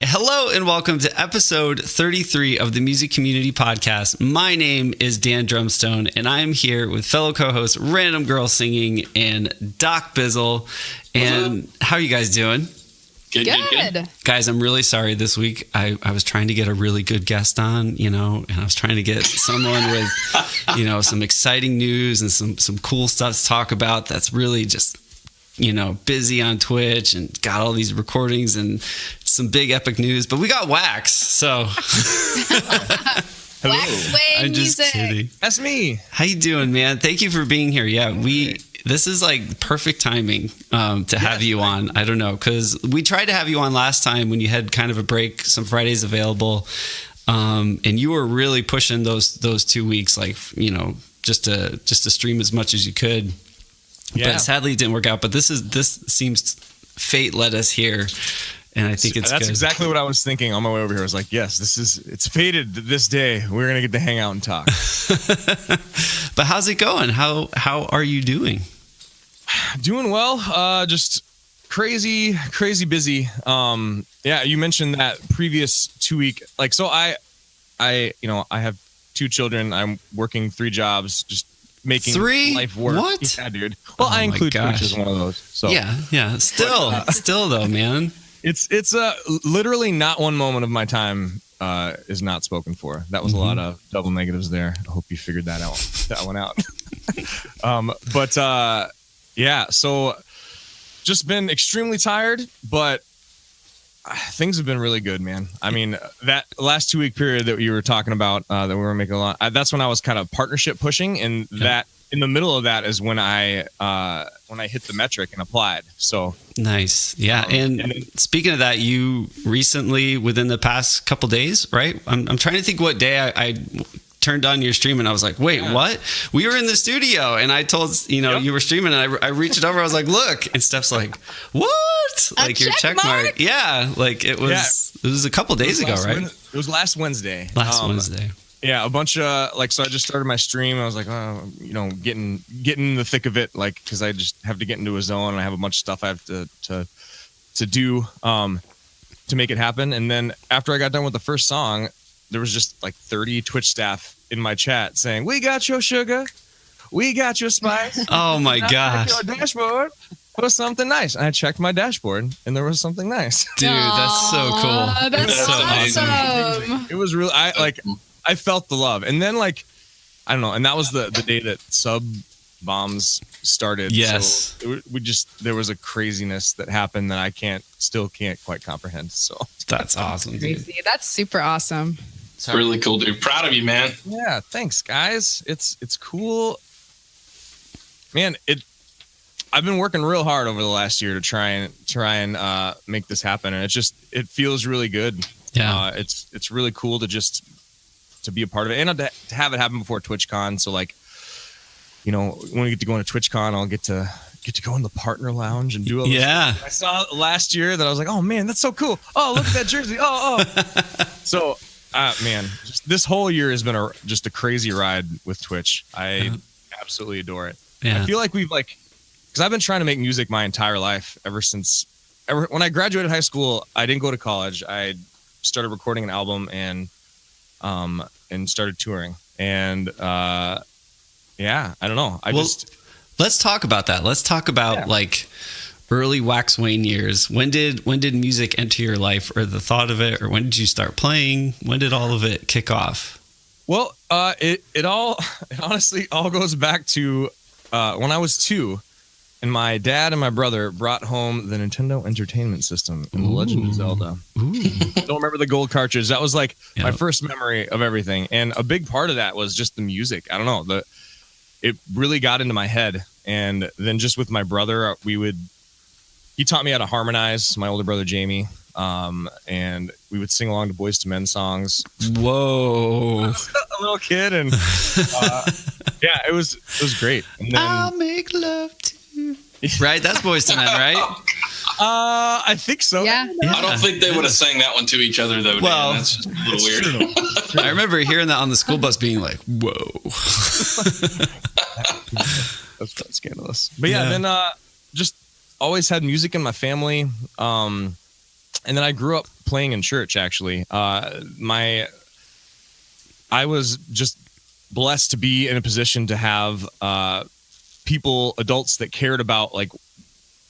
Hello and welcome to episode 33 of the Music Community Podcast. My name is Dan Drumstone and I'm here with fellow co-hosts Random Girl Singing and Doc Bizzle. And how are you guys doing? Good. Guys, I'm really sorry this week. I was trying to get a really good guest on, and I was trying to get someone with, some exciting news and some cool stuff to talk about that's really just busy on Twitch and got all these recordings and some big epic news, but we got Wax. So WAXWAYNemusic. I'm just kidding. That's me. How you doing, man? Thank you for being here. Yeah, this is like perfect timing to have you on. I don't know, because we tried to have you on last time when you had kind of a break, some Fridays available, and you were really pushing those 2 weeks, like just to stream as much as you could. Yeah. But sadly, it didn't work out. But this seems fate led us here, and I think that's good. Exactly what I was thinking on my way over here. I was like, yes, it's fated this day. We're gonna get to hang out and talk. But how's it going? How are you doing? Doing well. Just crazy busy. Yeah, you mentioned that previous 2 week. Like, so I have 2 children. I'm working 3 jobs. Just making 3 life work. What? Yeah, dude. Well, I include Twitch as one of those. So yeah. Still though, man. It's literally not one moment of my time is not spoken for. That was a lot of double negatives there. I hope you figured that one out. Yeah. So just been extremely tired, but things have been really good, man. I mean, that last 2 week period that you were talking about, that we were making a lot. That's when I was kind of partnership pushing, and that in the middle of that is when I hit the metric and applied. So nice, yeah. And then, speaking of that, you recently, within the past couple days, right? I'm trying to think what day I turned on your stream and I was like, wait, what? We were in the studio and I told you were streaming and I reached over. I was like, look, and Steph's like, what? Like your check mark? Yeah, like it was a couple days ago, right? It was last Wednesday. Wednesday. Yeah, a bunch of so I just started my stream. I was like, getting in the thick of it, like, because I just have to get into a zone and I have a bunch of stuff I have to do to make it happen. And then after I got done with the first song, there was just like 30 Twitch staff in my chat saying, "We got your sugar, we got your spice." Oh my gosh! Your dashboard was something nice. And I checked my dashboard, and there was something nice. Dude, that's so cool. That's so awesome. It was really, I felt the love, and then I don't know, and that was the day that sub bombs started. Yes, so there was a craziness that happened that I still can't quite comprehend. So that's awesome. Crazy. That's super awesome. It's really cool, dude. Proud of you, man. Yeah, thanks, guys. It's cool, man. I've been working real hard over the last year to try and make this happen, and it feels really good. Yeah, it's really cool to be a part of it and to have it happen before TwitchCon. So when we get to go into TwitchCon, I'll get to go in the partner lounge and do all this stuff I saw last year that I was like, oh man, that's so cool. Oh, look at that jersey. Oh. So. Man, this whole year has been just a crazy ride with Twitch. I absolutely adore it. Yeah. I feel like because I've been trying to make music my entire life ever when I graduated high school. I didn't go to college. I started recording an album and started touring. And I don't know. Let's talk about that. Let's talk about early WAXWAYNE years. When did music enter your life, or the thought of it, or when did you start playing? When did all of it kick off? Well, it honestly all goes back to when I was 2, and my dad and my brother brought home the Nintendo Entertainment System and The Legend of Zelda. Don't remember the gold cartridge. That was my first memory of everything, and a big part of that was just the music. I don't know, it really got into my head, and then just with my brother, he taught me how to harmonize, my older brother, Jamie. And we would sing along to Boyz II Men songs. Whoa. I was a little kid. And it was great. And then, I'll make love to you. Right? That's Boyz II Men, right? I think so. Yeah. I don't think they would have sang that one to each other, though. Well, Dan. That's just a little weird. I remember hearing that on the school bus being like, whoa. That's quite scandalous. But then just always had music in my family. And then I grew up playing in church, actually. I was just blessed to be in a position to have adults that cared about like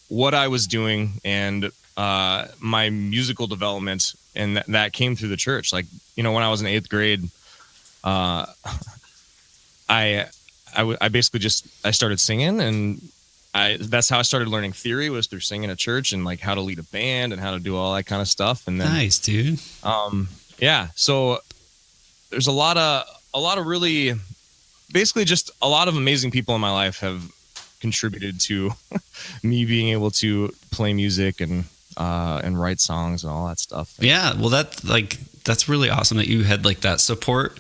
what I was doing and my musical development, and that came through the church. Like, you know, when I was in 8th grade, I basically I started singing, and that's how I started learning theory, was through singing at church, and like how to lead a band and how to do all that kind of stuff. And then, nice, dude. Yeah. So there's a lot of really, basically just a lot of amazing people in my life have contributed to me being able to play music and write songs and all that stuff. Yeah. Well, that's really awesome that you had like that support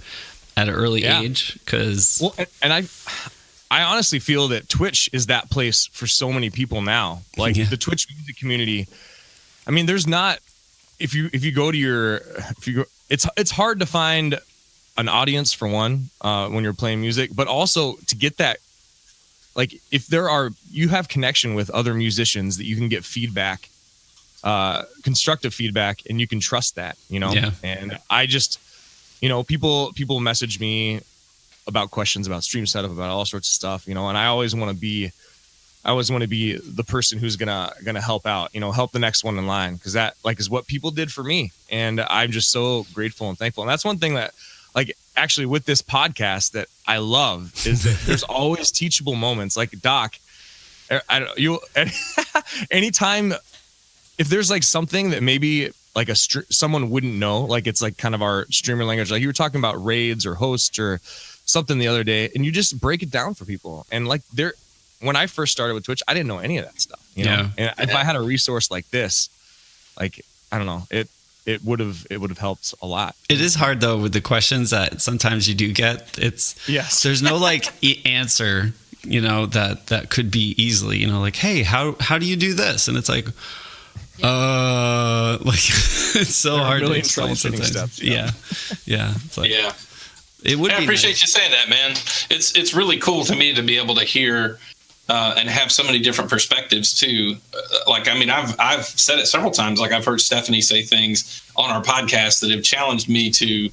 at an early age. Cause I honestly feel that Twitch is that place for so many people now. Like the Twitch music community. I mean, there's not, if you go, it's hard to find an audience for one, when you're playing music, but also to get that, like if you have connection with other musicians that you can get feedback, constructive feedback, and you can trust that, you know? Yeah. And I just, you know, people message me about questions about stream setup, about all sorts of stuff, you know, and I always want to be the person who's gonna help out, you know, help the next one in line, because that like is what people did for me, and I'm just so grateful and thankful. And that's one thing that, like, actually with this podcast that I love is that there's always teachable moments. Like Doc, anytime if there's like something that maybe like someone wouldn't know, like it's like kind of our streamer language, like you were talking about raids or hosts or something the other day, and you just break it down for people. And like when I first started with Twitch, I didn't know any of that stuff, you know? And if I had a resource like this, like, I don't know, it would have helped a lot. It is hard though with the questions that sometimes you do get. There's no like answer, you know, that could be easily, you know, like, hey, how do you do this? And it's like, like it's so hard to explain sometimes. Steps, yeah. It's like, yeah. It would. I appreciate you saying that, man. It's really cool to me to be able to hear and have so many different perspectives too. Like, I mean, I've said it several times. Like, I've heard Stephanie say things on our podcast that have challenged me to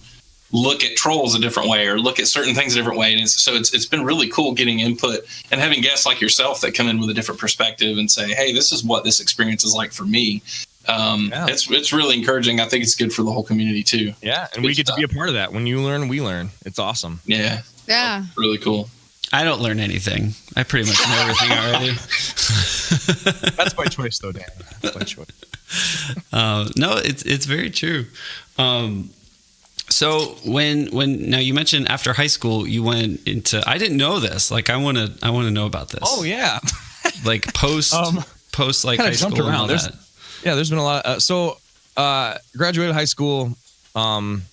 look at trolls a different way or look at certain things a different way. And it's been really cool getting input and having guests like yourself that come in with a different perspective and say, hey, this is what this experience is like for me. It's really encouraging. I think it's good for the whole community too. Yeah, and we get to be a part of that. When you learn, we learn. It's awesome. Yeah. Really cool. I don't learn anything. I pretty much know everything already. That's by choice, though, Dan. That's by choice. No, it's very true. So when now you mentioned after high school you went into, I didn't know this. Like I want to know about this. Oh yeah. Like post like high school and all that. Yeah, there's been a lot. Graduated high school, and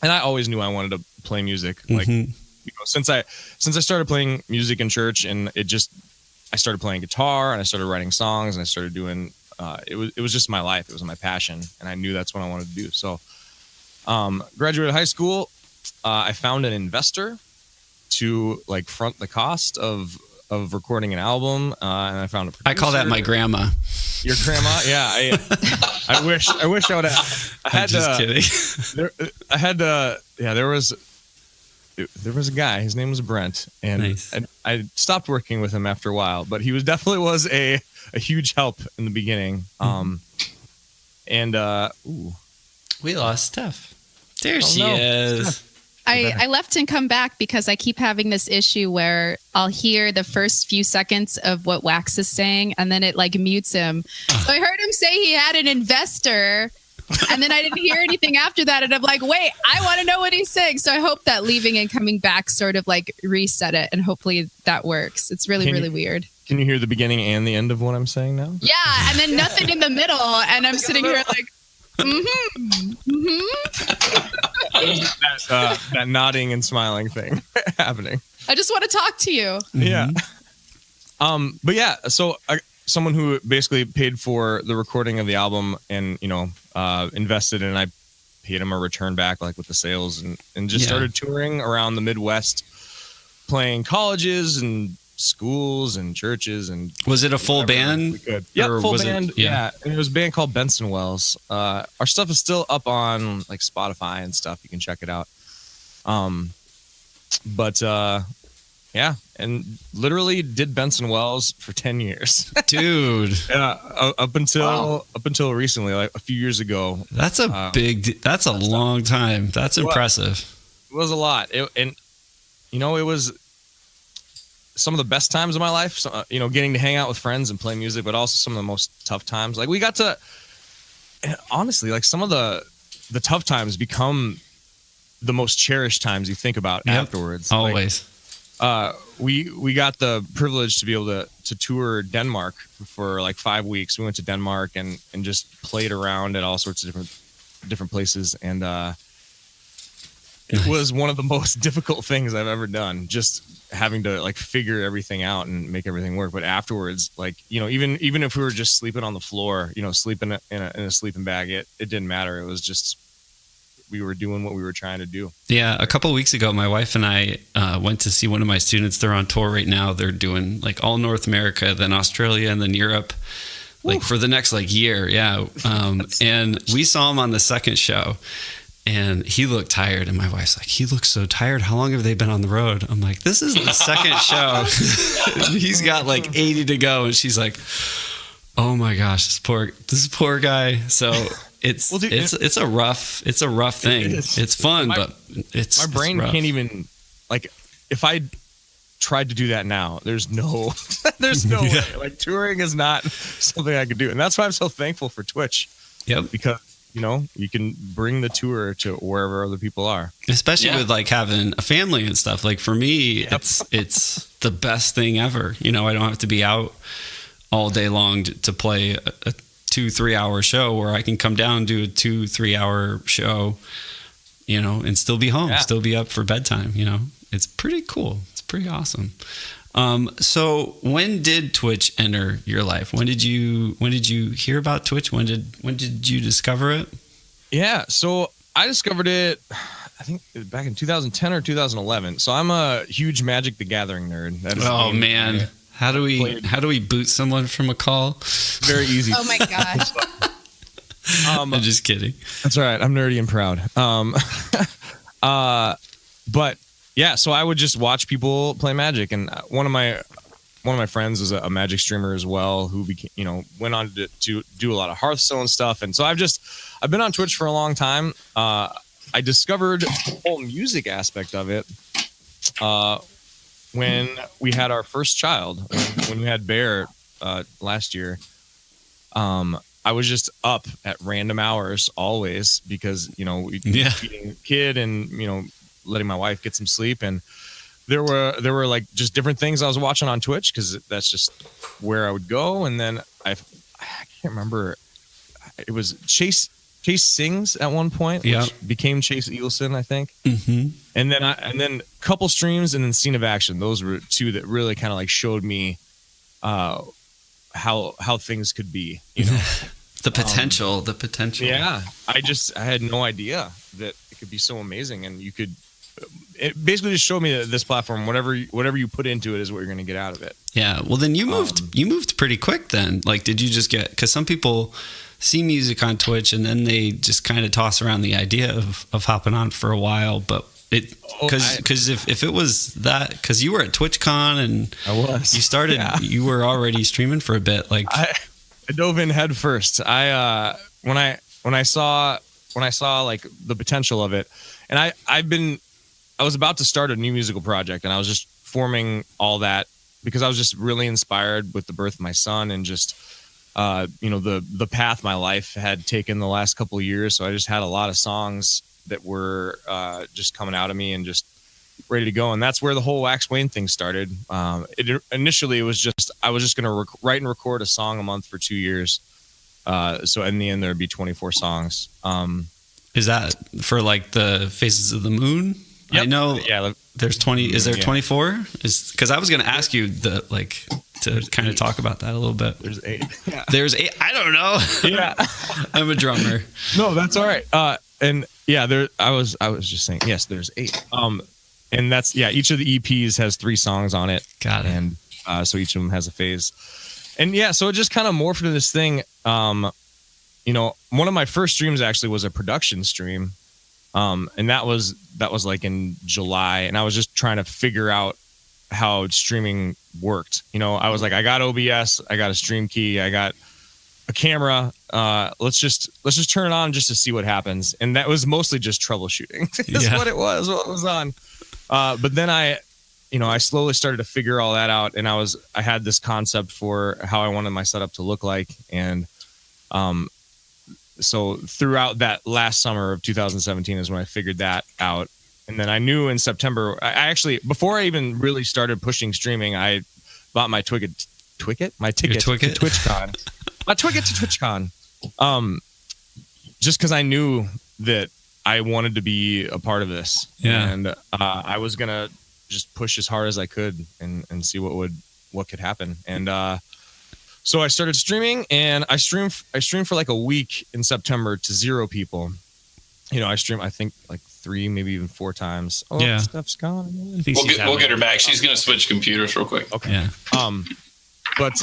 I always knew I wanted to play music. Like, you know, since I started playing music in church, and I started playing guitar, and I started writing songs, and I started doing. It was just my life. It was my passion, and I knew that's what I wanted to do. So, graduated high school, I found an investor to like front the cost of recording an album, and I found a producer. I call that my grandma. Your grandma? Yeah. I wish I would have. I'm just kidding. There was a guy. His name was Brent, and nice. I stopped working with him after a while, but he definitely was a huge help in the beginning. We lost Steph. There she is. Steph. I left and come back because I keep having this issue where I'll hear the first few seconds of what Wax is saying, and then it like mutes him. So I heard him say he had an investor, and then I didn't hear anything after that. And I'm like, wait, I want to know what he's saying. So I hope that leaving and coming back sort of like reset it, and hopefully that works. It's really weird. Can you hear the beginning and the end of what I'm saying now? Yeah, and then nothing in the middle, and I'm sitting here like, that nodding and smiling thing happening. I just want to talk to you. Yeah. But yeah, so someone who basically paid for the recording of the album and, you know, invested in, I paid him a return back, like with the sales, and just started touring around the Midwest, playing colleges and schools and churches and. Was it a full band? Yeah, full band. Yeah, and it was a band called Benson Wells. Our stuff is still up on like Spotify and stuff. You can check it out. Yeah, and literally did Benson Wells for 10 years, dude. Yeah, up until recently, like a few years ago. That's a that's a long time. That's impressive. It was a lot, and it was some of the best times of my life. So, getting to hang out with friends and play music, but also some of the most tough times. Like we got to, honestly, like some of the tough times become the most cherished times you think about afterwards. Always. We got the privilege to be able to tour Denmark for like 5 weeks. We went to Denmark and just played around at all sorts of different places, and it was one of the most difficult things I've ever done. Just having to like figure everything out and make everything work. But afterwards, like even if we were just sleeping on the floor, sleeping in a sleeping bag, it didn't matter. It was just. We were doing what we were trying to do. Yeah. A couple of weeks ago, my wife and I went to see one of my students. They're on tour right now. They're doing like all North America, then Australia, and then Europe, like for the next like year. Yeah. And we saw him on the second show, and he looked tired. And my wife's like, he looks so tired. How long have they been on the road? I'm like, this is the second show. He's got like 80 to go. And she's like, oh my gosh, this poor guy. So it's a rough thing. It's fun, but it's my brain can't even, like, if I tried to do that now, there's no way. Like touring is not something I could do. And that's why I'm so thankful for Twitch. Yep. Because you can bring the tour to wherever other people are. Especially with like having a family and stuff. Like for me, it's the best thing ever. I don't have to be out all day long to play a 2-3 hour show, where I can come down and do a 2-3 hour show, and still be home, still be up for bedtime. It's pretty cool. It's pretty awesome. So when did Twitch enter your life? When did you hear about Twitch? When did you discover it? Yeah. So I discovered it, I think back in 2010 or 2011. So I'm a huge Magic the Gathering nerd. That is man. How do we boot someone from a call? Very easy. Oh my gosh. I'm just kidding. That's all right. I'm nerdy and proud. But yeah, so I would just watch people play Magic, and one of my friends was a Magic streamer as well, who became, went on to do a lot of Hearthstone stuff, and so I've been on Twitch for a long time. I discovered the whole music aspect of it when we had our first child, when we had Bear last year. I was just up at random hours always because, we'd be feeding the kid and, letting my wife get some sleep. And there were like just different things I was watching on Twitch because that's just where I would go. And then I can't remember. It was Chase Sings at one point, which became Chase Eagleson, I think. Mm-hmm. And then couple streams and then Scene of Action. Those were two that really kind of like showed me how things could be, the potential. Yeah. I had no idea that it could be so amazing, and it basically just showed me that this platform, whatever you put into it is what you're going to get out of it. Yeah. Well, then you moved pretty quick then. Like, did you just because some people see music on Twitch and then they just kind of toss around the idea of hopping on for a while, but because if it was that, because you were at TwitchCon and I was, you started, you were already streaming for a bit. Like I dove in head first. When I saw like the potential of it, and I was about to start a new musical project, and I was just forming all that because I was just really inspired with the birth of my son and just the path my life had taken the last couple of years. So I just had a lot of songs that were just coming out of me and just ready to go. And that's where the whole Wax Wayne thing started. Initially, it was just, I was just going to write and record a song a month for 2 years. So in the end, there'd be 24 songs. Is that for like the Faces of the Moon? Yep. I know there's 20. Is there 24? Because I was going to ask you to kind of talk about that a little bit. There's 8. Yeah. There's 8. I don't know. Yeah. I'm a drummer. No, that's all right. And yeah, I was just saying, yes, there's 8. And that's, each of the EPs has 3 songs on it. Got it. And So each of them has a phase. And yeah, so it just kind of morphed into this thing. You know, one of my first streams actually was a production stream. And that was like in July, and I was just trying to figure out how streaming worked. You know, I was like, I got OBS, I got a stream key, I got a camera. Let's just turn it on just to see what happens. And that was mostly just troubleshooting. That's what it was on. But then I slowly started to figure all that out, and I had this concept for how I wanted my setup to look like. And so throughout that last summer of 2017 is when I figured that out. And then I knew in September, I actually, before I even really started pushing streaming, I bought my ticket to TwitchCon. My ticket to TwitchCon. Just because I knew that I wanted to be a part of this. Yeah. And I was going to just push as hard as I could and see what could happen. And so I started streaming, and I streamed for like a week in September to 0 people. You know, I streamed, I think, like 3, maybe even 4 times. Oh, yeah. Stuff's gone. We'll get her back. She's going to switch computers real quick. Okay. Yeah. But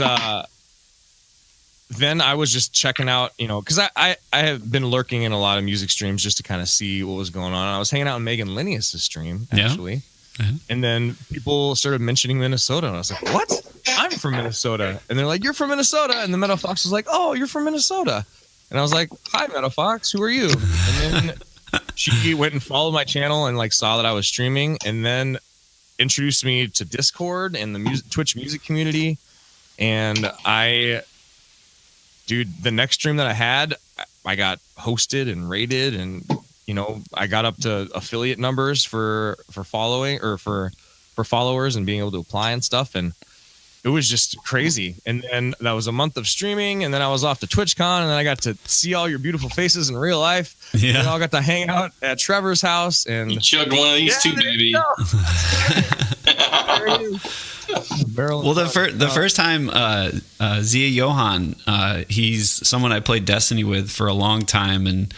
then I was just checking out, you know, because I have been lurking in a lot of music streams just to kind of see what was going on. I was hanging out in Megan Linnaeus' stream, actually. Yeah. And then people started mentioning Minnesota, and I was like, what? I'm from Minnesota. And they're like, you're from Minnesota. And the Meadow Fox was like, oh, you're from Minnesota. And I was like, hi, Meadow Fox, who are you? And then she went and followed my channel and like saw that I was streaming, and then introduced me to Discord and the Twitch music community. And the next stream that I had, I got hosted and rated, and you know, I got up to affiliate numbers for following or for followers and being able to apply and stuff. And it was just crazy. And then that was a month of streaming, and then I was off to TwitchCon, and then I got to see all your beautiful faces in real life. Yeah. And I got to hang out at Trevor's house, and you chugged one of these too, baby. Well, the first time Zia Johan, he's someone I played Destiny with for a long time, and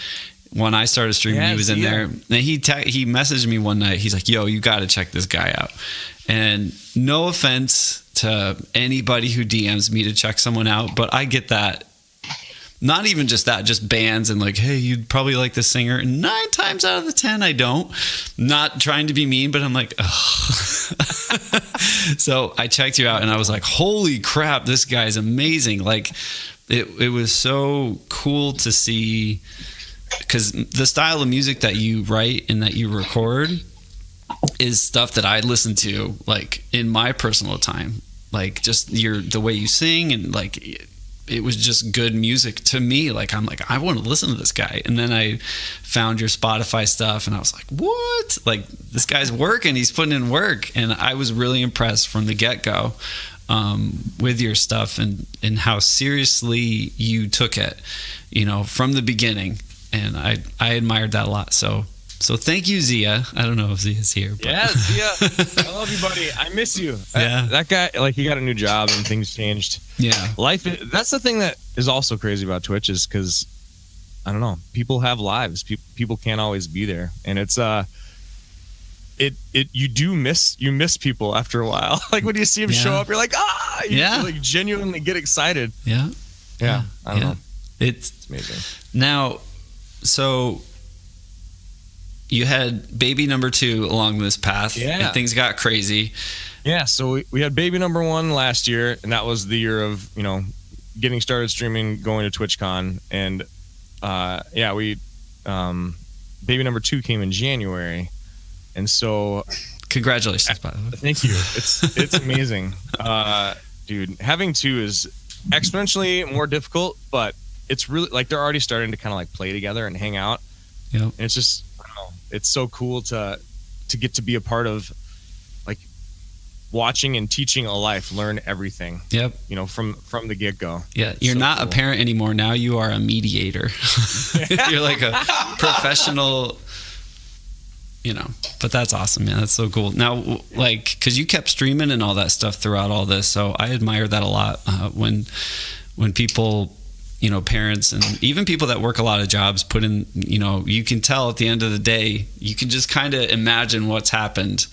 when I started streaming, he was in there, and he messaged me one night. He's like, "Yo, you got to check this guy out." And no offense to anybody who DMs me to check someone out, but I get that. Not even just that, just bands and like, hey, you'd probably like this singer. 9 times out of the 10, I don't. Not trying to be mean, but I'm like, oh. So I checked you out, and I was like, holy crap, this guy's amazing. Like, it was so cool to see, because the style of music that you write and that you record is stuff that I listen to like in my personal time. Like just the way you sing, and like it was just good music to me. Like I'm like, I want to listen to this guy. And then I found your Spotify stuff, and I was like, what? Like this guy's working, he's putting in work. And I was really impressed from the get-go with your stuff and how seriously you took it, you know, from the beginning. And I admired that a lot. So thank you, Zia. I don't know if Zia's here. But. Yeah, Zia. I love you, buddy. I miss you. Yeah. That guy, like, he got a new job and things changed. Yeah. That's the thing that is also crazy about Twitch, is because, I don't know, people have lives. People can't always be there. And it's, you miss people after a while. Like when you see them show up, you're like, you like genuinely get excited. Yeah. Yeah. I don't know. It's amazing. Now, so you had baby number 2 along this path, and things got crazy. Yeah, so we had baby number 1 last year, and that was the year of, you know, getting started streaming, going to TwitchCon, and baby number 2 came in January, and so congratulations, by the way. Thank you. It's amazing, dude. Having 2 is exponentially more difficult, but it's really like they're already starting to kind of like play together and hang out. Yep. And it's just, I don't know, it's so cool to get to be a part of, like, watching and teaching a life, learn everything. Yep. You know, from the get-go. Yeah, you're so not cool. A parent anymore. Now you are a mediator. You're like a professional, you know, but that's awesome, man. That's so cool. Now, like, because you kept streaming and all that stuff throughout all this, so I admire that a lot. When people, you know, parents and even people that work a lot of jobs put in, you know, you can tell at the end of the day, you can just kind of imagine what's happened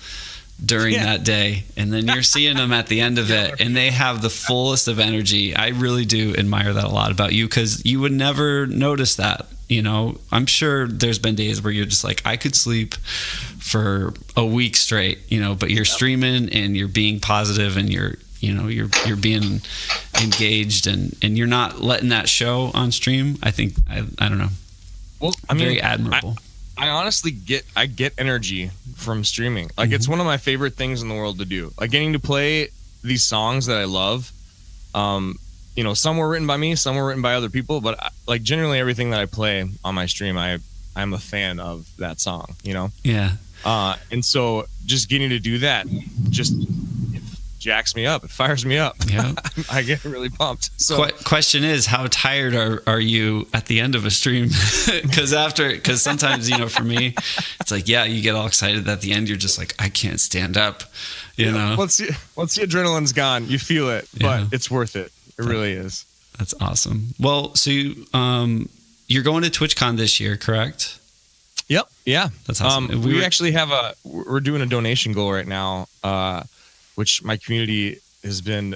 during that day, and then you're seeing them at the end of it, and they have the fullest of energy. I really do admire that a lot about you, because you would never notice that. I'm sure there's been days where you're just like, I could sleep for a week straight, but you're streaming and you're being positive, and you're being engaged, and you're not letting that show on stream. I think I don't know. Well, I mean, very admirable. I honestly get energy from streaming. Like, it's one of my favorite things in the world to do. Like, getting to play these songs that I love. Some were written by me, some were written by other people, but like generally everything that I play on my stream, I'm a fan of that song. Yeah. And so just getting to do that just jacks me up. It fires me up. Yeah. I get really pumped. So question is, how tired are you at the end of a stream? Because sometimes, for me, it's like, yeah, you get all excited. At the end, you're just like, I can't stand up, Once the adrenaline's gone, you feel it, but it's worth it. It really is. That's awesome. Well, so you're going to TwitchCon this year, correct? Yep. Yeah. That's awesome. We actually we're doing a donation goal right now, which my community has been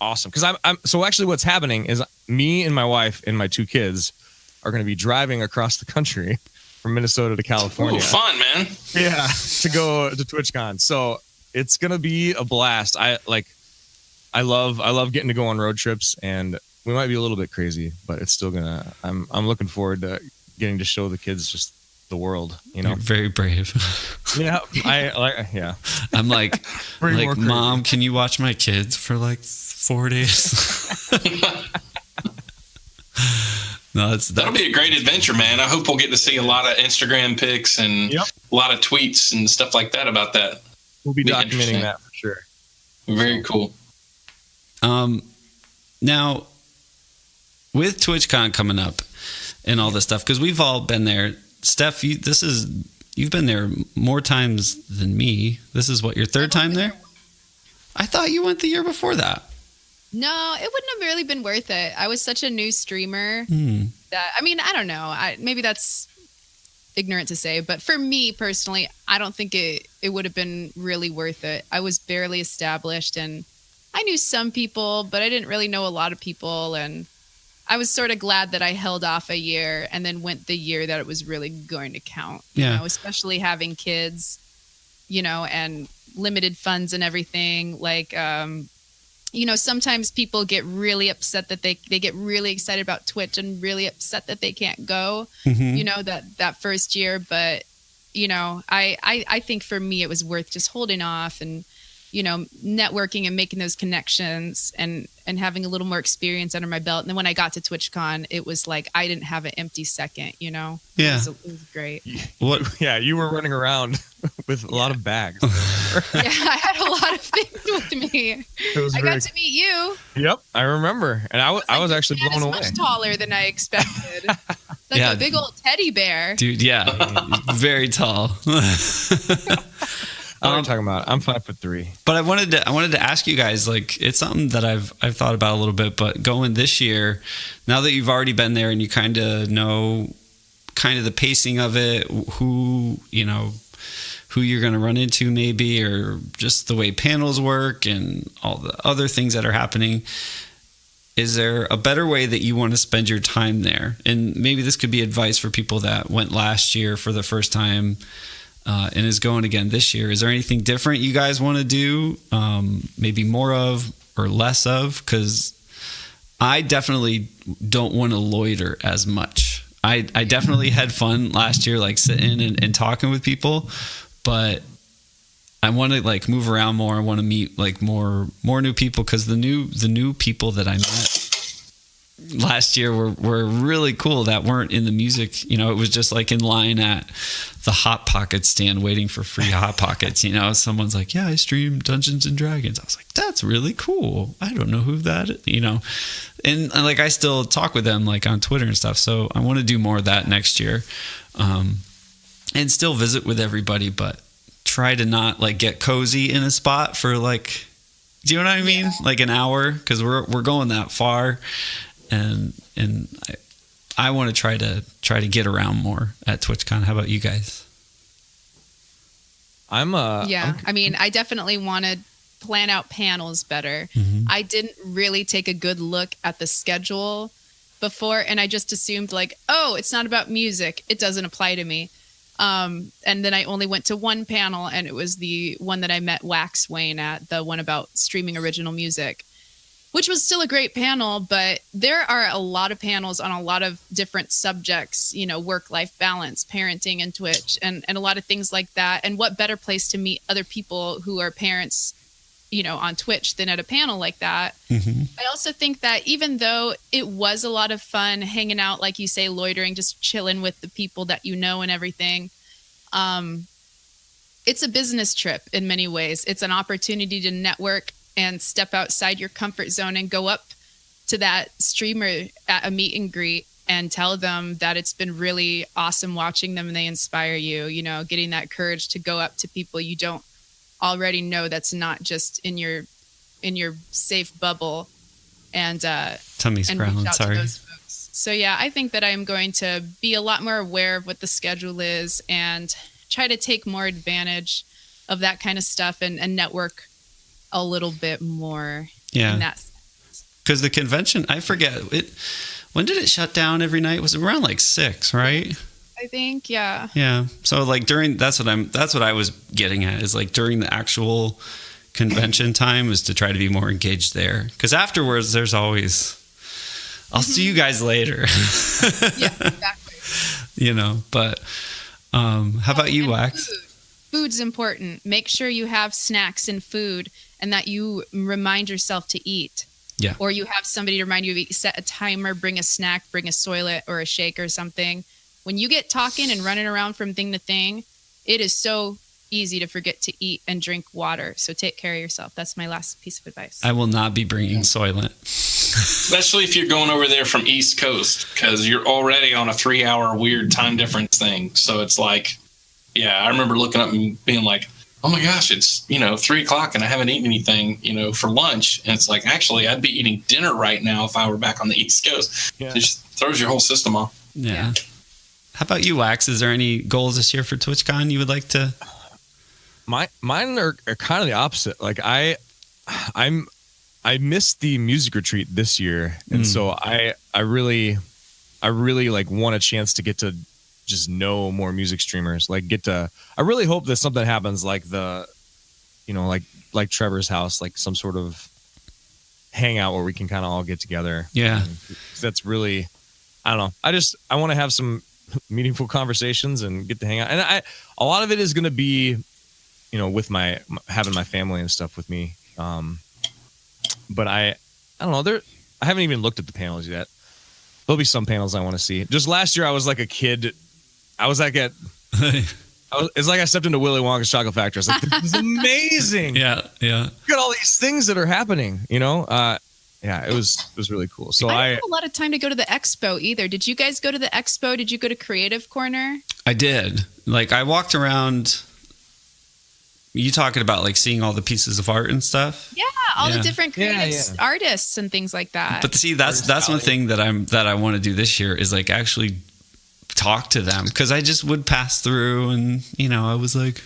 awesome. Because so actually what's happening is me and my wife and my 2 kids are going to be driving across the country from Minnesota to California. Ooh, fun, man. Yeah. To go to TwitchCon. So it's going to be a blast. I love getting to go on road trips, and we might be a little bit crazy, but it's still I'm looking forward to getting to show the kids just the world, You're very brave. Yeah. I'm like, Mom, can you watch my kids for like 4 days? No, that'll be a great adventure, man. I hope we'll get to see a lot of Instagram pics and a lot of tweets and stuff like that about that. We'll be documenting that for sure. Very cool. Now, with TwitchCon coming up and all this stuff, because we've all been there. Steph, you've been there more times than me. This is what, your 3rd time there? I thought you went the year before that. No, it wouldn't have really been worth it. I was such a new streamer that, I don't know. Maybe that's ignorant to say, but for me personally, I don't think it would have been really worth it. I was barely established, and I knew some people, but I didn't really know a lot of people. And I was sort of glad that I held off a year and then went the year that it was really going to count. Especially having kids, and limited funds and everything. Like, sometimes people get really upset that they get really excited about Twitch and really upset that they can't go, that first year. But, I think for me, it was worth just holding off and, networking and making those connections and having a little more experience under my belt. And then when I got to TwitchCon, it was like I didn't have an empty second, Yeah. It was great. What? Yeah, you were running around with a lot of bags. Yeah, I had a lot of things with me. I got to meet you. Yep, I remember. And I was actually blown away. Much taller than I expected. A big old teddy bear. Dude, yeah. Very tall. What are you talking about? I'm 5'3". But I wanted to ask you guys, like, it's something that I've thought about a little bit, but going this year, now that you've already been there and you kind of know kind of the pacing of it, who you're going to run into maybe, or just the way panels work and all the other things that are happening, is there a better way that you want to spend your time there? And maybe this could be advice for people that went last year for the first time, and is going again this year. Is there anything different you guys want to do, maybe more of or less of? Because I definitely don't want to loiter as much. I definitely had fun last year, like sitting and talking with people, but I want to like move around more. I want to meet like more new people, because the new people that I met last year were really cool that weren't in the music. It was just like in line at the Hot Pocket stand waiting for free Hot Pockets. Someone's like, yeah, I stream Dungeons and Dragons. I was like, that's really cool. I don't know who that is, and like I still talk with them like on Twitter and stuff. So I want to do more of that next year, and still visit with everybody, but try to not like get cozy in a spot for like, do you know what I mean? Like an hour, because we're going that far. And I want to try to get around more at TwitchCon. How about you guys? I mean, I definitely want to plan out panels better. I didn't really take a good look at the schedule before, and I just assumed like, oh, it's not about music, it doesn't apply to me. And then I only went to one panel, and it was the one that I met WAXWAYNE at, the one about streaming original music, which was still a great panel. But there are a lot of panels on a lot of different subjects, you know, work-life balance, parenting, and Twitch, and a lot of things like that. And what better place to meet other people who are parents, you know, on Twitch than at a panel like that. I also think that even though it was a lot of fun hanging out, like you say, loitering, just chilling with the people that you know and everything, it's a business trip in many ways. It's an opportunity to network and step outside your comfort zone and go up to that streamer at a meet and greet and tell them that it's been really awesome watching them and they inspire you, you know, getting that courage to go up to people you don't already know, that's not just in your safe bubble, and tummy's growling, sorry. To those folks. So yeah, I think that I'm going to be a lot more aware of what the schedule is and try to take more advantage of that kind of stuff and network a little bit more. Yeah. In that, because the convention, I forget it. When did it shut down every night? Was it around like 6, right? I think, yeah. Yeah. So like that's what I was getting at, is like during the actual convention time is to try to be more engaged there. Because afterwards there's always, I'll see you guys later. Yeah, exactly. You know, but how about you, Wax? Food's important. Make sure you have snacks and food, and that you remind yourself to eat. Yeah. Or you have somebody to remind you to eat. Set a timer, bring a snack, bring a Soylent or a shake or something. When you get talking and running around from thing to thing, it is so easy to forget to eat and drink water. So take care of yourself. That's my last piece of advice. I will not be bringing Soylent. Especially if you're going over there from East Coast, because you're already on a 3-hour weird time difference thing. So it's like, yeah, I remember looking up and being like, oh my gosh, it's, 3:00 and I haven't eaten anything, for lunch. And it's like, actually, I'd be eating dinner right now if I were back on the East Coast. Yeah. It just throws your whole system off. Yeah. How about you, Wax? Is there any goals this year for TwitchCon you would like to? Mine are kind of the opposite. Like I missed the music retreat this year, and so I really like want a chance to get to just know more music streamers. Like I really hope that something happens like like Trevor's house, like some sort of hangout where we can kind of all get together. Yeah, that's really, I don't know. I want to have some meaningful conversations and get to hang out. And a lot of it is going to be, with having my family and stuff with me. But I don't know. I haven't even looked at the panels yet. There'll be some panels I want to see. Just last year, I was like a kid. I was like it's like I stepped into Willy Wonka's Chocolate Factory. I was like, this is amazing. Yeah. Look at all these things that are happening, Yeah, it was really cool. So I didn't have a lot of time to go to the expo either. Did you guys go to the expo? Did you go to Creative Corner? I did. Like I walked around. You talking about like seeing all the pieces of art and stuff? Yeah, all the different creative artists and things like that. But see, that's one thing that I want to do this year is like actually talk to them, because I just would pass through and I was like,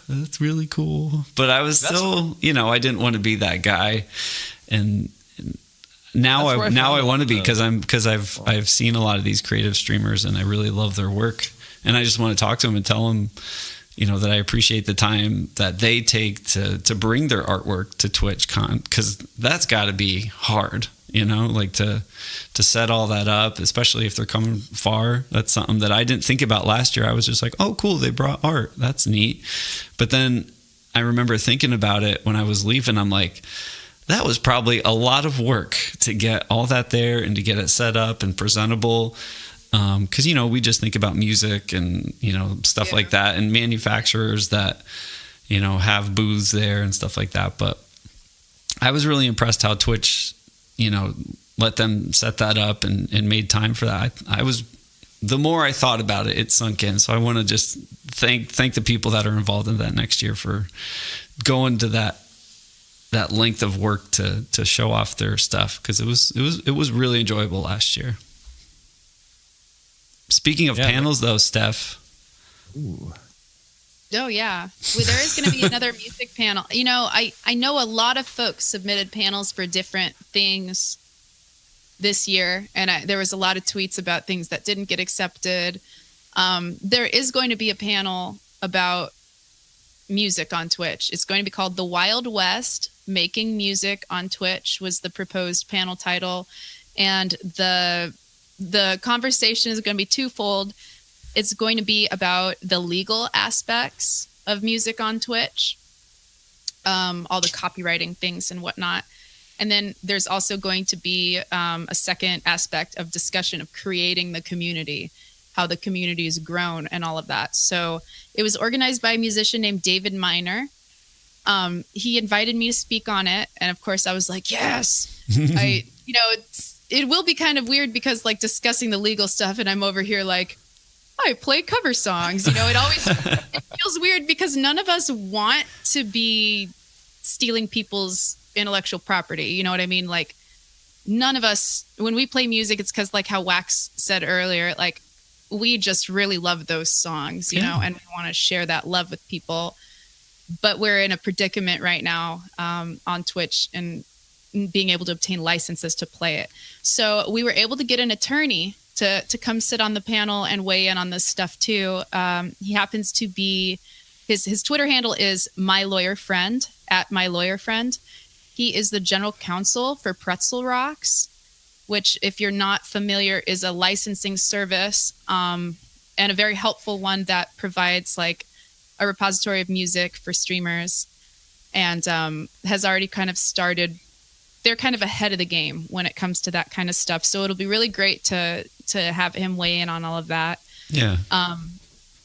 that's really cool, but I was still I didn't want to be that guy, and now I want to be, because I've seen a lot of these creative streamers and I really love their work, and I just want to talk to them and tell them that I appreciate the time that they take to bring their artwork to TwitchCon, because that's got to be hard, like to set all that up, especially if they're coming far. That's something that I didn't think about last year. I was just like, oh, cool, they brought art. That's neat. But then I remember thinking about it when I was leaving. I'm like, that was probably a lot of work to get all that there and to get it set up and presentable. Because, we just think about music and, stuff like that, and manufacturers that, have booths there and stuff like that. But I was really impressed how Twitch, let them set that up and made time for that. The more I thought about it, it sunk in. So I want to just thank the people that are involved in that next year for going to that length of work to show off their stuff, because it was really enjoyable last year. Speaking of panels, though, Steph, Oh yeah. Well, there is going to be another music panel. You know, I know a lot of folks submitted panels for different things this year, and there was a lot of tweets about things that didn't get accepted. There is going to be a panel about music on Twitch. It's going to be called The Wild West, Making Music on Twitch was the proposed panel title. And the conversation is going to be twofold. It's going to be about the legal aspects of music on Twitch, all the copywriting things and whatnot. And then there's also going to be a second aspect of discussion of creating the community, how the community has grown and all of that. So it was organized by a musician named David Miner. He invited me to speak on it. And of course I was like, yes. It will be kind of weird because like discussing the legal stuff and I'm over here like, I play cover songs. It feels weird because none of us want to be stealing people's intellectual property. You know what I mean? Like none of us, when we play music, it's because like how Wax said earlier, like we just really love those songs, you know, and we want to share that love with people. But we're in a predicament right now on Twitch and being able to obtain licenses to play it. So we were able to get an attorney to come sit on the panel and weigh in on this stuff too. He happens to be, his Twitter handle is @mylawyerfriend. He is the general counsel for Pretzel Rocks, which if you're not familiar is a licensing service and a very helpful one that provides like a repository of music for streamers and has already kind of started. They're kind of ahead of the game when it comes to that kind of stuff. So it'll be really great to have him weigh in on all of that. Yeah.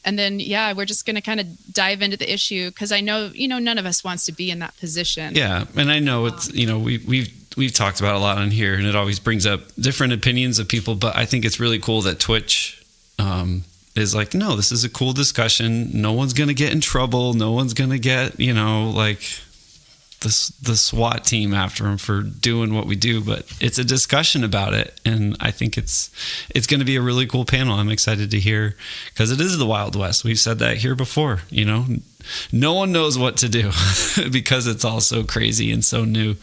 And then, we're just going to kind of dive into the issue because I know, none of us wants to be in that position. Yeah. And I know it's, we've talked about a lot on here and it always brings up different opinions of people, but I think it's really cool that Twitch is like, no, this is a cool discussion. No one's going to get in trouble. No one's going to get, like the SWAT team after him for doing what we do, but it's a discussion about it. And I think it's going to be a really cool panel. I'm excited to hear because it is the Wild West. We've said that here before, no one knows what to do because it's all so crazy and so new.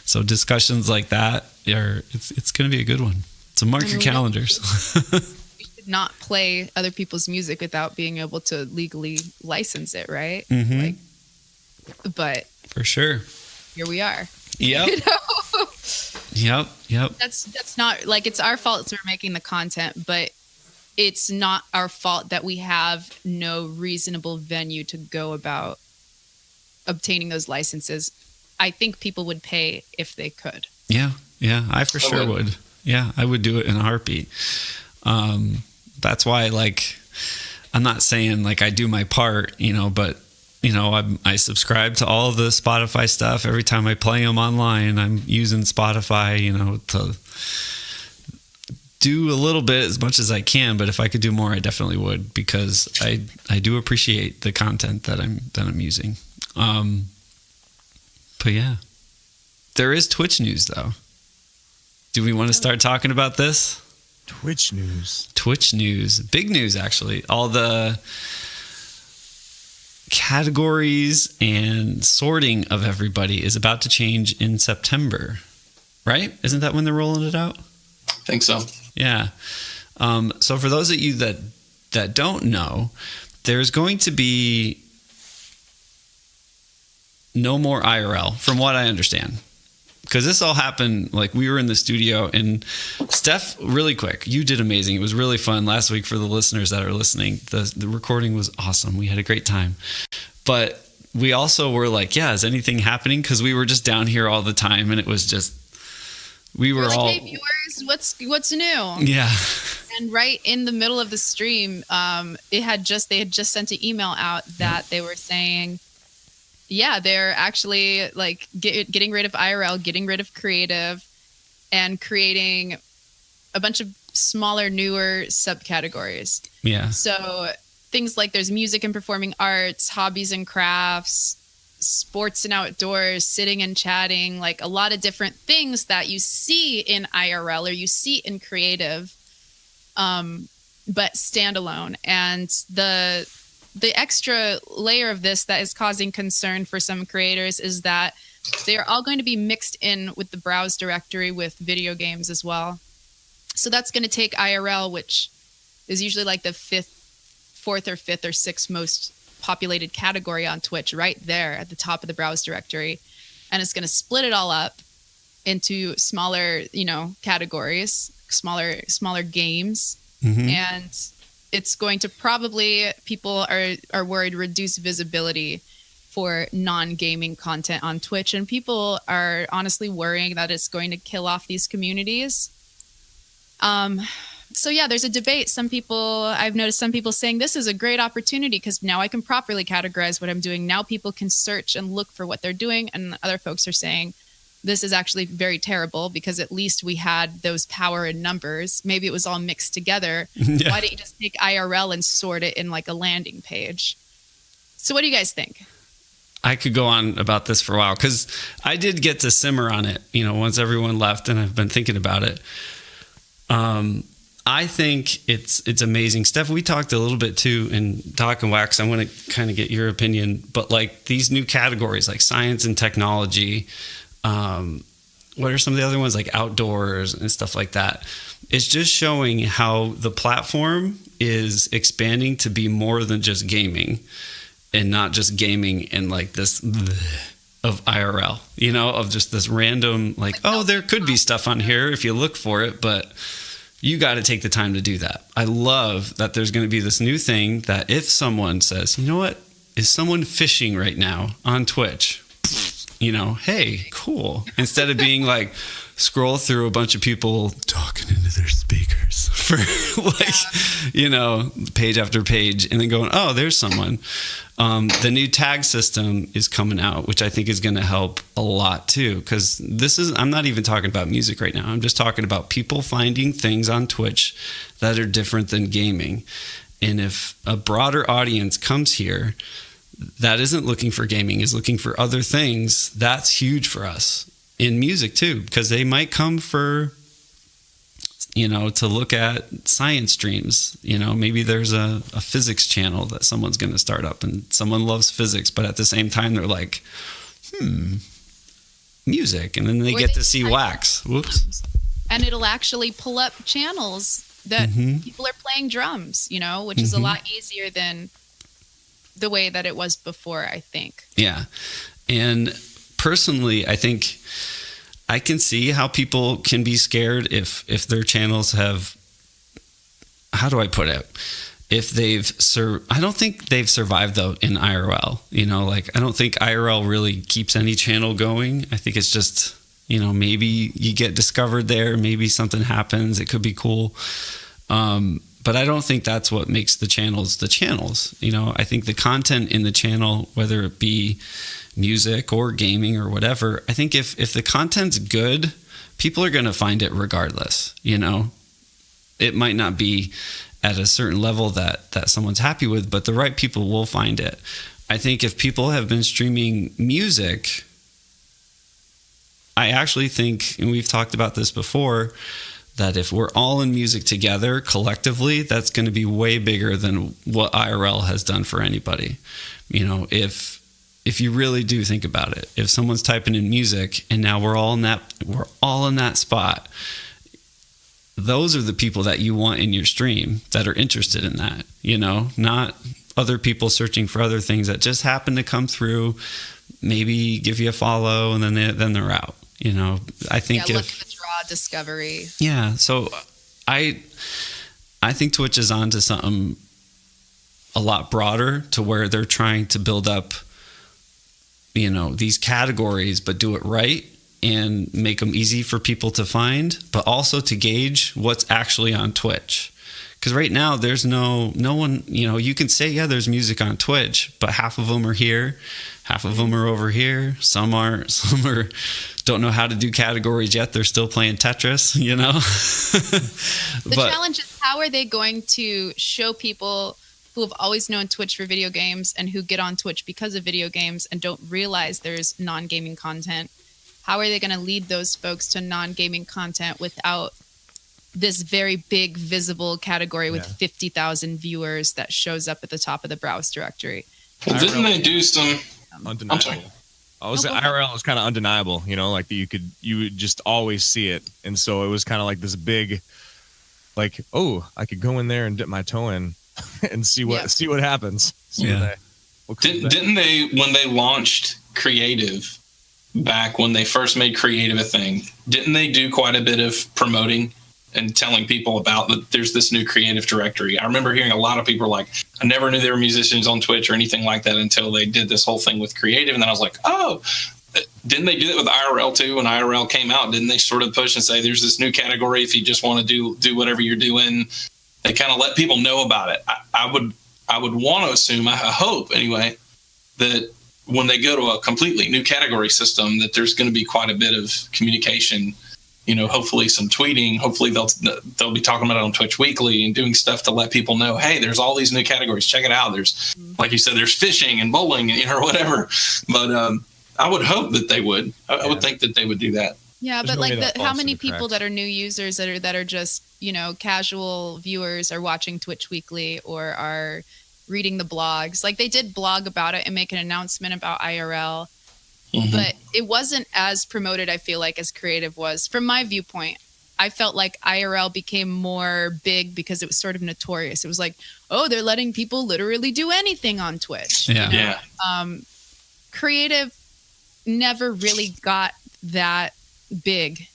So discussions like that it's going to be a good one. So mark your calendars. We should not play other people's music without being able to legally license it. Right. Mm-hmm. But for sure. Here we are. Yep. Yep. That's not like it's our fault we're making the content, but it's not our fault that we have no reasonable venue to go about obtaining those licenses. I think people would pay if they could. Yeah. I for sure would. Yeah, I would do it in a heartbeat. That's why, like, I'm not saying like I do my part, but I subscribe to all of the Spotify stuff. Every time I play them online, I'm using Spotify, to do a little bit as much as I can. But if I could do more, I definitely would because I do appreciate the content that I'm using. But yeah, there is Twitch news though. Do we want to start talking about this? Twitch news. Big news, actually. All the categories and sorting of everybody is about to change in September, right? Isn't that when they're rolling it out? I think so. Yeah. So for those of you that don't know, there's going to be no more IRL, from what I understand. Because this all happened, like we were in the studio and Steph, really quick, you did amazing. It was really fun last week for the listeners that are listening. The recording was awesome. We had a great time. But we also were like, yeah, is anything happening? Because we were just down here all the time and it was just, we were like, all... Hey viewers, what's new? Yeah. And right in the middle of the stream, they had just sent an email out that they were saying, yeah, they're actually like getting rid of IRL, getting rid of creative, and creating a bunch of smaller, newer subcategories. Yeah. So things like there's music and performing arts, hobbies and crafts, sports and outdoors, sitting and chatting, like a lot of different things that you see in IRL or you see in creative, but standalone. And the extra layer of this that is causing concern for some creators is that they are all going to be mixed in with the browse directory with video games as well. So that's going to take IRL, which is usually like the fourth or fifth or sixth most populated category on Twitch, right there at the top of the browse directory. And it's going to split it all up into smaller, categories, smaller games. Mm-hmm. And it's going to probably, people are worried, reduce visibility for non-gaming content on Twitch. And people are honestly worrying that it's going to kill off these communities. So yeah, there's a debate. I've noticed some people saying this is a great opportunity because now I can properly categorize what I'm doing. Now people can search and look for what they're doing. And other folks are saying this is actually very terrible because at least we had those power in numbers. Maybe it was all mixed together. Yeah. Why don't you just take IRL and sort it in like a landing page? So what do you guys think? I could go on about this for a while because I did get to simmer on it, once everyone left, and I've been thinking about it. I think it's amazing. Steph, we talked a little bit too in Talk and Wax. I want to kind of get your opinion, but like these new categories like science and technology, what are some of the other ones like outdoors and stuff like that? It's just showing how the platform is expanding to be more than just gaming and not just gaming in like this of IRL, of just this random like, oh, there could be stuff on here if you look for it, but you got to take the time to do that. I love that there's going to be this new thing that if someone says, you know what, is someone fishing right now on Twitch? Hey, cool. Instead of being like, scroll through a bunch of people talking into their speakers for page after page and then going, oh, there's someone. The new tag system is coming out, which I think is going to help a lot too. Because I'm not even talking about music right now. I'm just talking about people finding things on Twitch that are different than gaming. And if a broader audience comes here that isn't looking for gaming, is looking for other things, that's huge for us in music too, because they might come for, to look at science streams. Maybe there's a physics channel that someone's going to start up and someone loves physics, but at the same time they're like, music. And then they get to see Wax. Whoops. And it'll actually pull up channels that people are playing drums, which is a lot easier than the way that it was before, I think. Yeah. And personally, I think I can see how people can be scared if their channels have, how do I put it? If I don't think they've survived though in IRL, I don't think IRL really keeps any channel going. I think it's just, maybe you get discovered there, maybe something happens. It could be cool. But I don't think that's what makes the channels the channels. I think the content in the channel, whether it be music or gaming or whatever, I think if the content's good, people are going to find it regardless. It might not be at a certain level that someone's happy with, but the right people will find it. I think if people have been streaming music, I actually think, and we've talked about this before, that if we're all in music together collectively, that's going to be way bigger than what IRL has done for anybody. If you really do think about it, if someone's typing in music and now we're all in that spot, those are the people that you want in your stream that are interested in that, not other people searching for other things that just happen to come through, maybe give you a follow and then they're out. I think look at the draw discovery. Yeah. So I think Twitch is onto something a lot broader to where they're trying to build up, these categories, but do it right and make them easy for people to find, but also to gauge what's actually on Twitch. Because right now there's no one, you can say, yeah, there's music on Twitch, but half of them are here, half of them are over here. Some don't know how to do categories yet. They're still playing Tetris, The challenge is, how are they going to show people who have always known Twitch for video games and who get on Twitch because of video games and don't realize there's non-gaming content? How are they going to lead those folks to non-gaming content without this very big visible category with 50,000 viewers that shows up at the top of the browse directory. Well, didn't they do some undeniable? I'm sorry. I was IRL was kind of undeniable, you know, like you would just always see it, and so it was kind of like this big, like, oh, I could go in there and dip my toe in and see what happens. Didn't they, when they launched Creative back when they first made Creative a thing, didn't they do quite a bit of promoting and telling people about that there's this new Creative directory? I remember hearing a lot of people like, I never knew there were musicians on Twitch or anything like that until they did this whole thing with Creative. And then I was like, oh, didn't they do that with IRL too? When IRL came out, didn't they sort of push and say, there's this new category if you just want to do whatever you're doing? They kind of let people know about it. I would want to assume, I hope anyway, that when they go to a completely new category system, that there's going to be quite a bit of communication, you know, hopefully some tweeting. Hopefully they'll be talking about it on Twitch Weekly and doing stuff to let people know, hey, there's all these new categories. Check it out. There's, like you said, there's fishing and bowling, you know, or whatever. But I would hope that they would. I would think that they would do that. Yeah, There's but no like, how many people cracks. that are new users that are just, you know, casual viewers are watching Twitch Weekly or are reading the blogs? Like, they did blog about it and make an announcement about IRL, but it wasn't as promoted, I feel like, as Creative was. From my viewpoint, I felt like IRL became more big because it was sort of notorious. It was like, oh, they're letting people literally do anything on Twitch. Yeah. You know? Creative never really got that big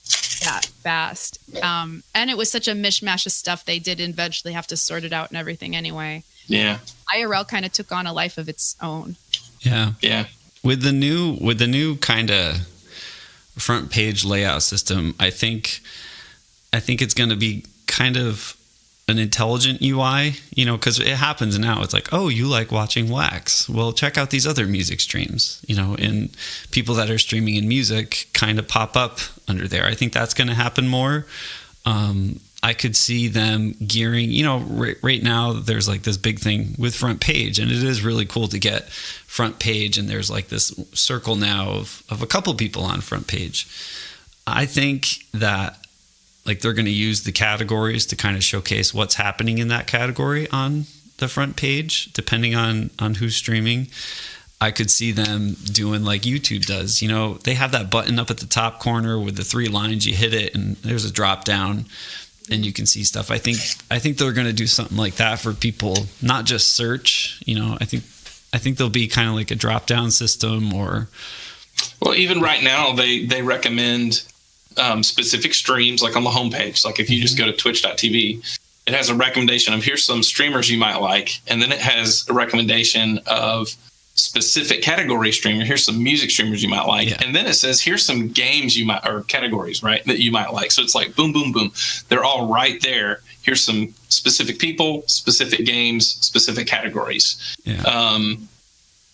that fast. And it was such a mishmash of stuff. They did eventually have to sort it out and everything anyway. Yeah. IRL kind of took on a life of its own. Yeah. Yeah. With the new kind of front page layout system, I think it's going to be kind of an intelligent UI, you know, because it happens now. It's like, oh, you like watching Wax? Well, check out these other music streams, you know, and people that are streaming in music kind of pop up under there. I think that's going to happen more. I could see them gearing, you know, right now there's like this big thing with front page, and it is really cool to get front page, and there's like this circle now of a couple people on front page. I think that like they're going to use the categories to kind of showcase what's happening in that category on the front page, depending on who's streaming. I could see them doing like YouTube does. You know, they have that button up at the top corner with the 3 lines. You hit it and there's a drop down and you can see stuff. I think they're going to do something like that for people, not just search. You know, I think there'll be kind of like a drop down system or. Well, even right now they recommend specific streams, like on the homepage. Like if you just go to twitch.tv, it has a recommendation of here's some streamers you might like. And then it has a recommendation of specific category streamer. Here's some music streamers you might like. Yeah. And then it says, here's some games you might, or categories, right, that you might like. So it's like boom, boom, boom. They're all right there. Here's some specific people, specific games, specific categories. Yeah.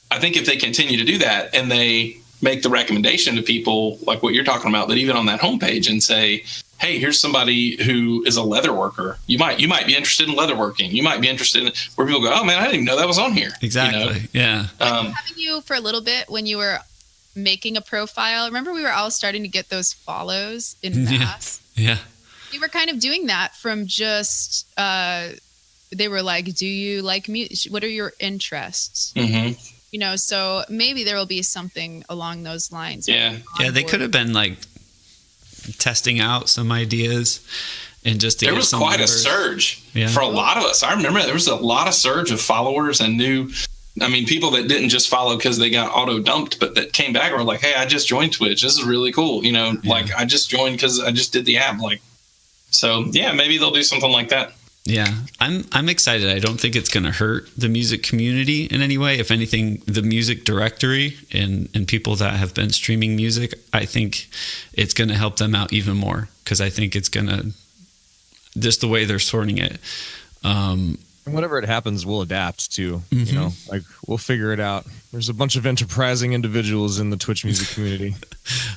I think if they continue to do that and they make the recommendation to people like what you're talking about, that even on that homepage and say, hey, here's somebody who is a leather worker. You might be interested in leatherworking. You might be interested in where people go, oh man, I didn't even know that was on here. Exactly. You know? Yeah. Having you for a little bit when you were making a profile, remember we were all starting to get those follows in mass? Yeah. You were kind of doing that from just, they were like, do you like music? What are your interests? Mm-hmm. You know, so maybe there will be something along those lines. Yeah. Yeah, they could have been like testing out some ideas and just there was quite a surge for a lot of us. I remember there was a lot of surge of followers and people that didn't just follow because they got auto dumped, but that came back and were like, hey, I just joined Twitch. This is really cool. You know, like I just joined because I just did the app. Like, so yeah, maybe they'll do something like that. Yeah, I'm excited. I don't think it's going to hurt the music community in any way. If anything, the music directory and people that have been streaming music, I think it's going to help them out even more because I think it's going to, just the way they're sorting it. And whatever it happens, we'll adapt to, you know, like we'll figure it out. There's a bunch of enterprising individuals in the Twitch music community.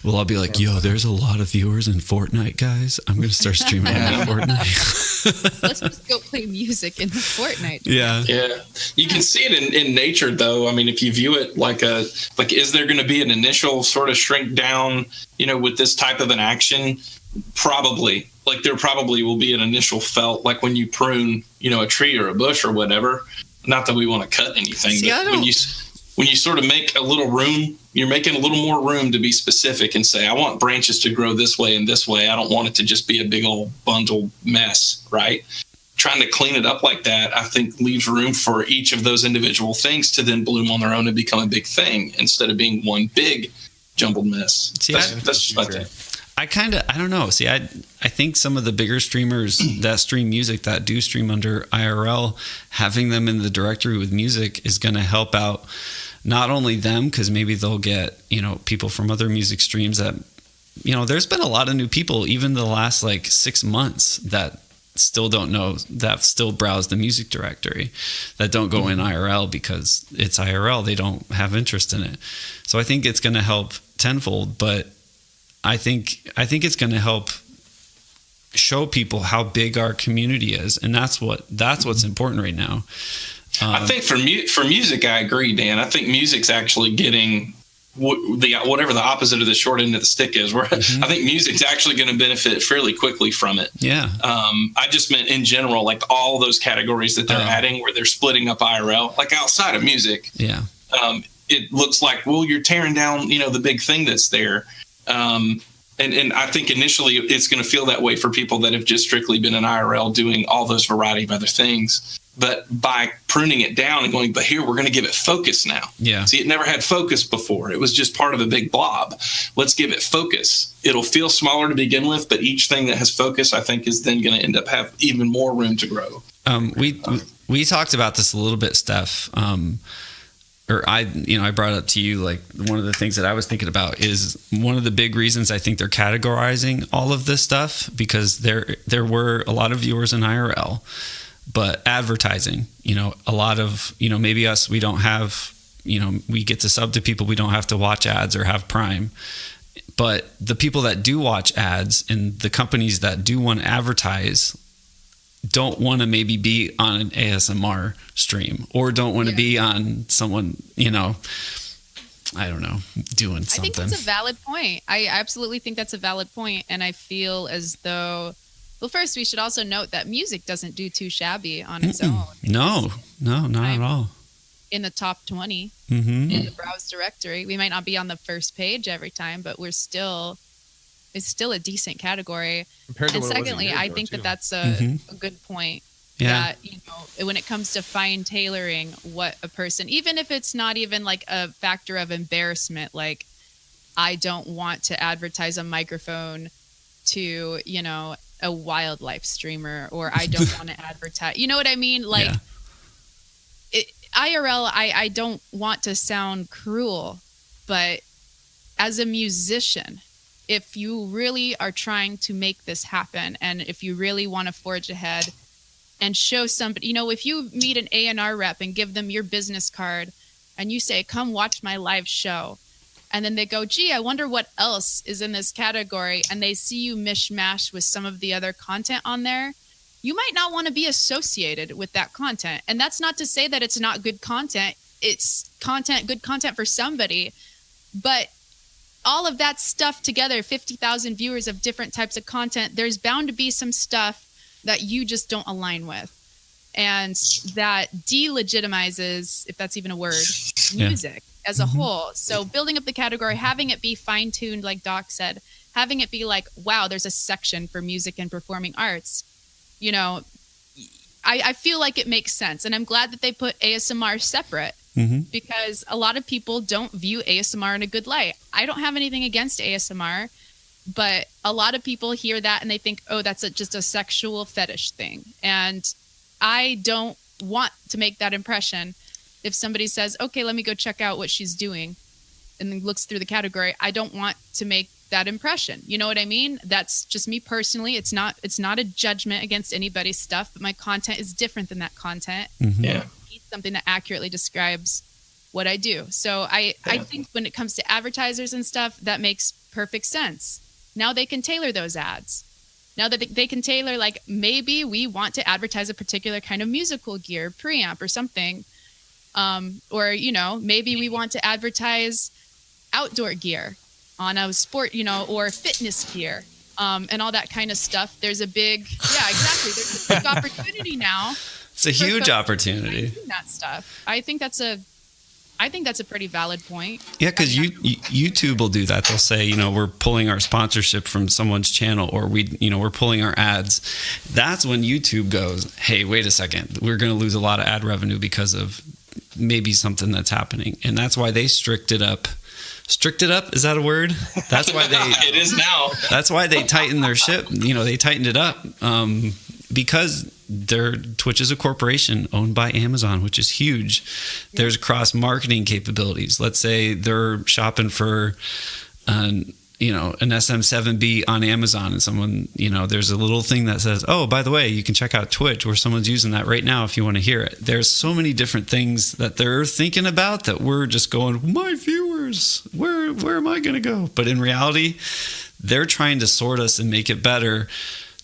Well, I'll be like, yo, there's a lot of viewers in Fortnite, guys. I'm going to start streaming in Fortnite. Let's just go play music in Fortnite. Yeah. Yeah. You can see it in nature, though. I mean, if you view it like is there going to be an initial sort of shrink down, you know, with this type of an action? Probably. like there probably will be an initial felt, like when you prune, a tree or a bush or whatever. Not that we want to cut anything, but when you sort of make a little room, you're making a little more room to be specific and say, I want branches to grow this way and this way. I don't want it to just be a big old bundle mess, right? Trying to clean it up like that, I think leaves room for each of those individual things to then bloom on their own and become a big thing instead of being one big jumbled mess. See, that's just my thing. I don't know. See, I think some of the bigger streamers that stream music, that do stream under IRL, having them in the directory with music is going to help out not only them, because maybe they'll get, people from other music streams that, there's been a lot of new people, even the last like 6 months, that still don't know, that still browse the music directory, that don't go in IRL because it's IRL. They don't have interest in it. So I think it's going to help tenfold, but I think it's going to help show people how big our community is, and that's what's important right now. I think for music, I agree, Dan. I think music's actually getting whatever the opposite of the short end of the stick is. Where I think music's actually going to benefit fairly quickly from it. Yeah. I just meant in general, like all those categories that they're adding, where they're splitting up IRL, like outside of music. Yeah. It looks like, well, you're tearing down, the big thing that's there. And I think initially it's going to feel that way for people that have just strictly been in IRL doing all those variety of other things. But by pruning it down and going, but here, we're going to give it focus now. Yeah. See, it never had focus before. It was just part of a big blob. Let's give it focus. It'll feel smaller to begin with, but each thing that has focus, I think, is then going to end up have even more room to grow. We talked about this a little bit, Steph. Or I brought up to you, like, one of the things that I was thinking about is one of the big reasons I think they're categorizing all of this stuff, because there were a lot of viewers in IRL, but advertising, a lot of, maybe us, we don't have, we get to sub to people, we don't have to watch ads or have Prime. But the people that do watch ads and the companies that do want to advertise don't want to maybe be on an ASMR stream, or don't want to be on someone, I don't know, doing something. I think that's a valid point. I absolutely think that's a valid point. And I feel as though, well, first we should also note that music doesn't do too shabby on its own. No, not at all. In the top 20 in the browse directory. We might not be on the first page every time, but it's still a decent category. And secondly, I think that that's a good point. Yeah. That, when it comes to fine tailoring what a person, even if it's not even like a factor of embarrassment, like I don't want to advertise a microphone to, a wildlife streamer, or I don't want to advertise, you know what I mean? Like IRL, I don't want to sound cruel, but as a musician, if you really are trying to make this happen, and if you really want to forge ahead and show somebody, if you meet an A&R rep and give them your business card and you say, come watch my live show, and then they go, gee, I wonder what else is in this category, and they see you mishmash with some of the other content on there, you might not want to be associated with that content. And that's not to say that it's not good content. It's good content for somebody, but all of that stuff together, 50,000 viewers of different types of content, there's bound to be some stuff that you just don't align with. And that delegitimizes, if that's even a word, music as a whole. So building up the category, having it be fine-tuned, like Doc said, having it be like, wow, there's a section for music and performing arts. I feel like it makes sense. And I'm glad that they put ASMR separate. Because a lot of people don't view ASMR in a good light. I don't have anything against ASMR, but a lot of people hear that and they think, oh, that's just a sexual fetish thing. And I don't want to make that impression. If somebody says, okay, let me go check out what she's doing, and then looks through the category, I don't want to make that impression. You know what I mean? That's just me personally. It's not a judgment against anybody's stuff, but my content is different than that content. Yeah. Something that accurately describes what I do. So I think when it comes to advertisers and stuff, that makes perfect sense. Now they can tailor those ads. Now that they can tailor, like, maybe we want to advertise a particular kind of musical gear, preamp or something. Or, maybe we want to advertise outdoor gear on a sport, or fitness gear and all that kind of stuff. There's a big, exactly. There's a big opportunity now. It's a huge opportunity. That stuff. I think that's a pretty valid point. Yeah, because YouTube will do that. They'll say, we're pulling our sponsorship from someone's channel, or we're pulling our ads. That's when YouTube goes, hey, wait a second, we're going to lose a lot of ad revenue because of maybe something that's happening. And that's why they strict it up. Strict it up? Is that a word? That's why it is now. That's why they tightened their ship. They tightened it up because Twitch is a corporation owned by Amazon, which is huge. Yeah. There's cross marketing capabilities. Let's say they're shopping for an SM7B on Amazon, and someone, there's a little thing that says, oh, by the way, you can check out Twitch where someone's using that right now if you want to hear it. There's so many different things that they're thinking about that we're just going, my viewers, where am I going to go? But in reality, they're trying to sort us and make it better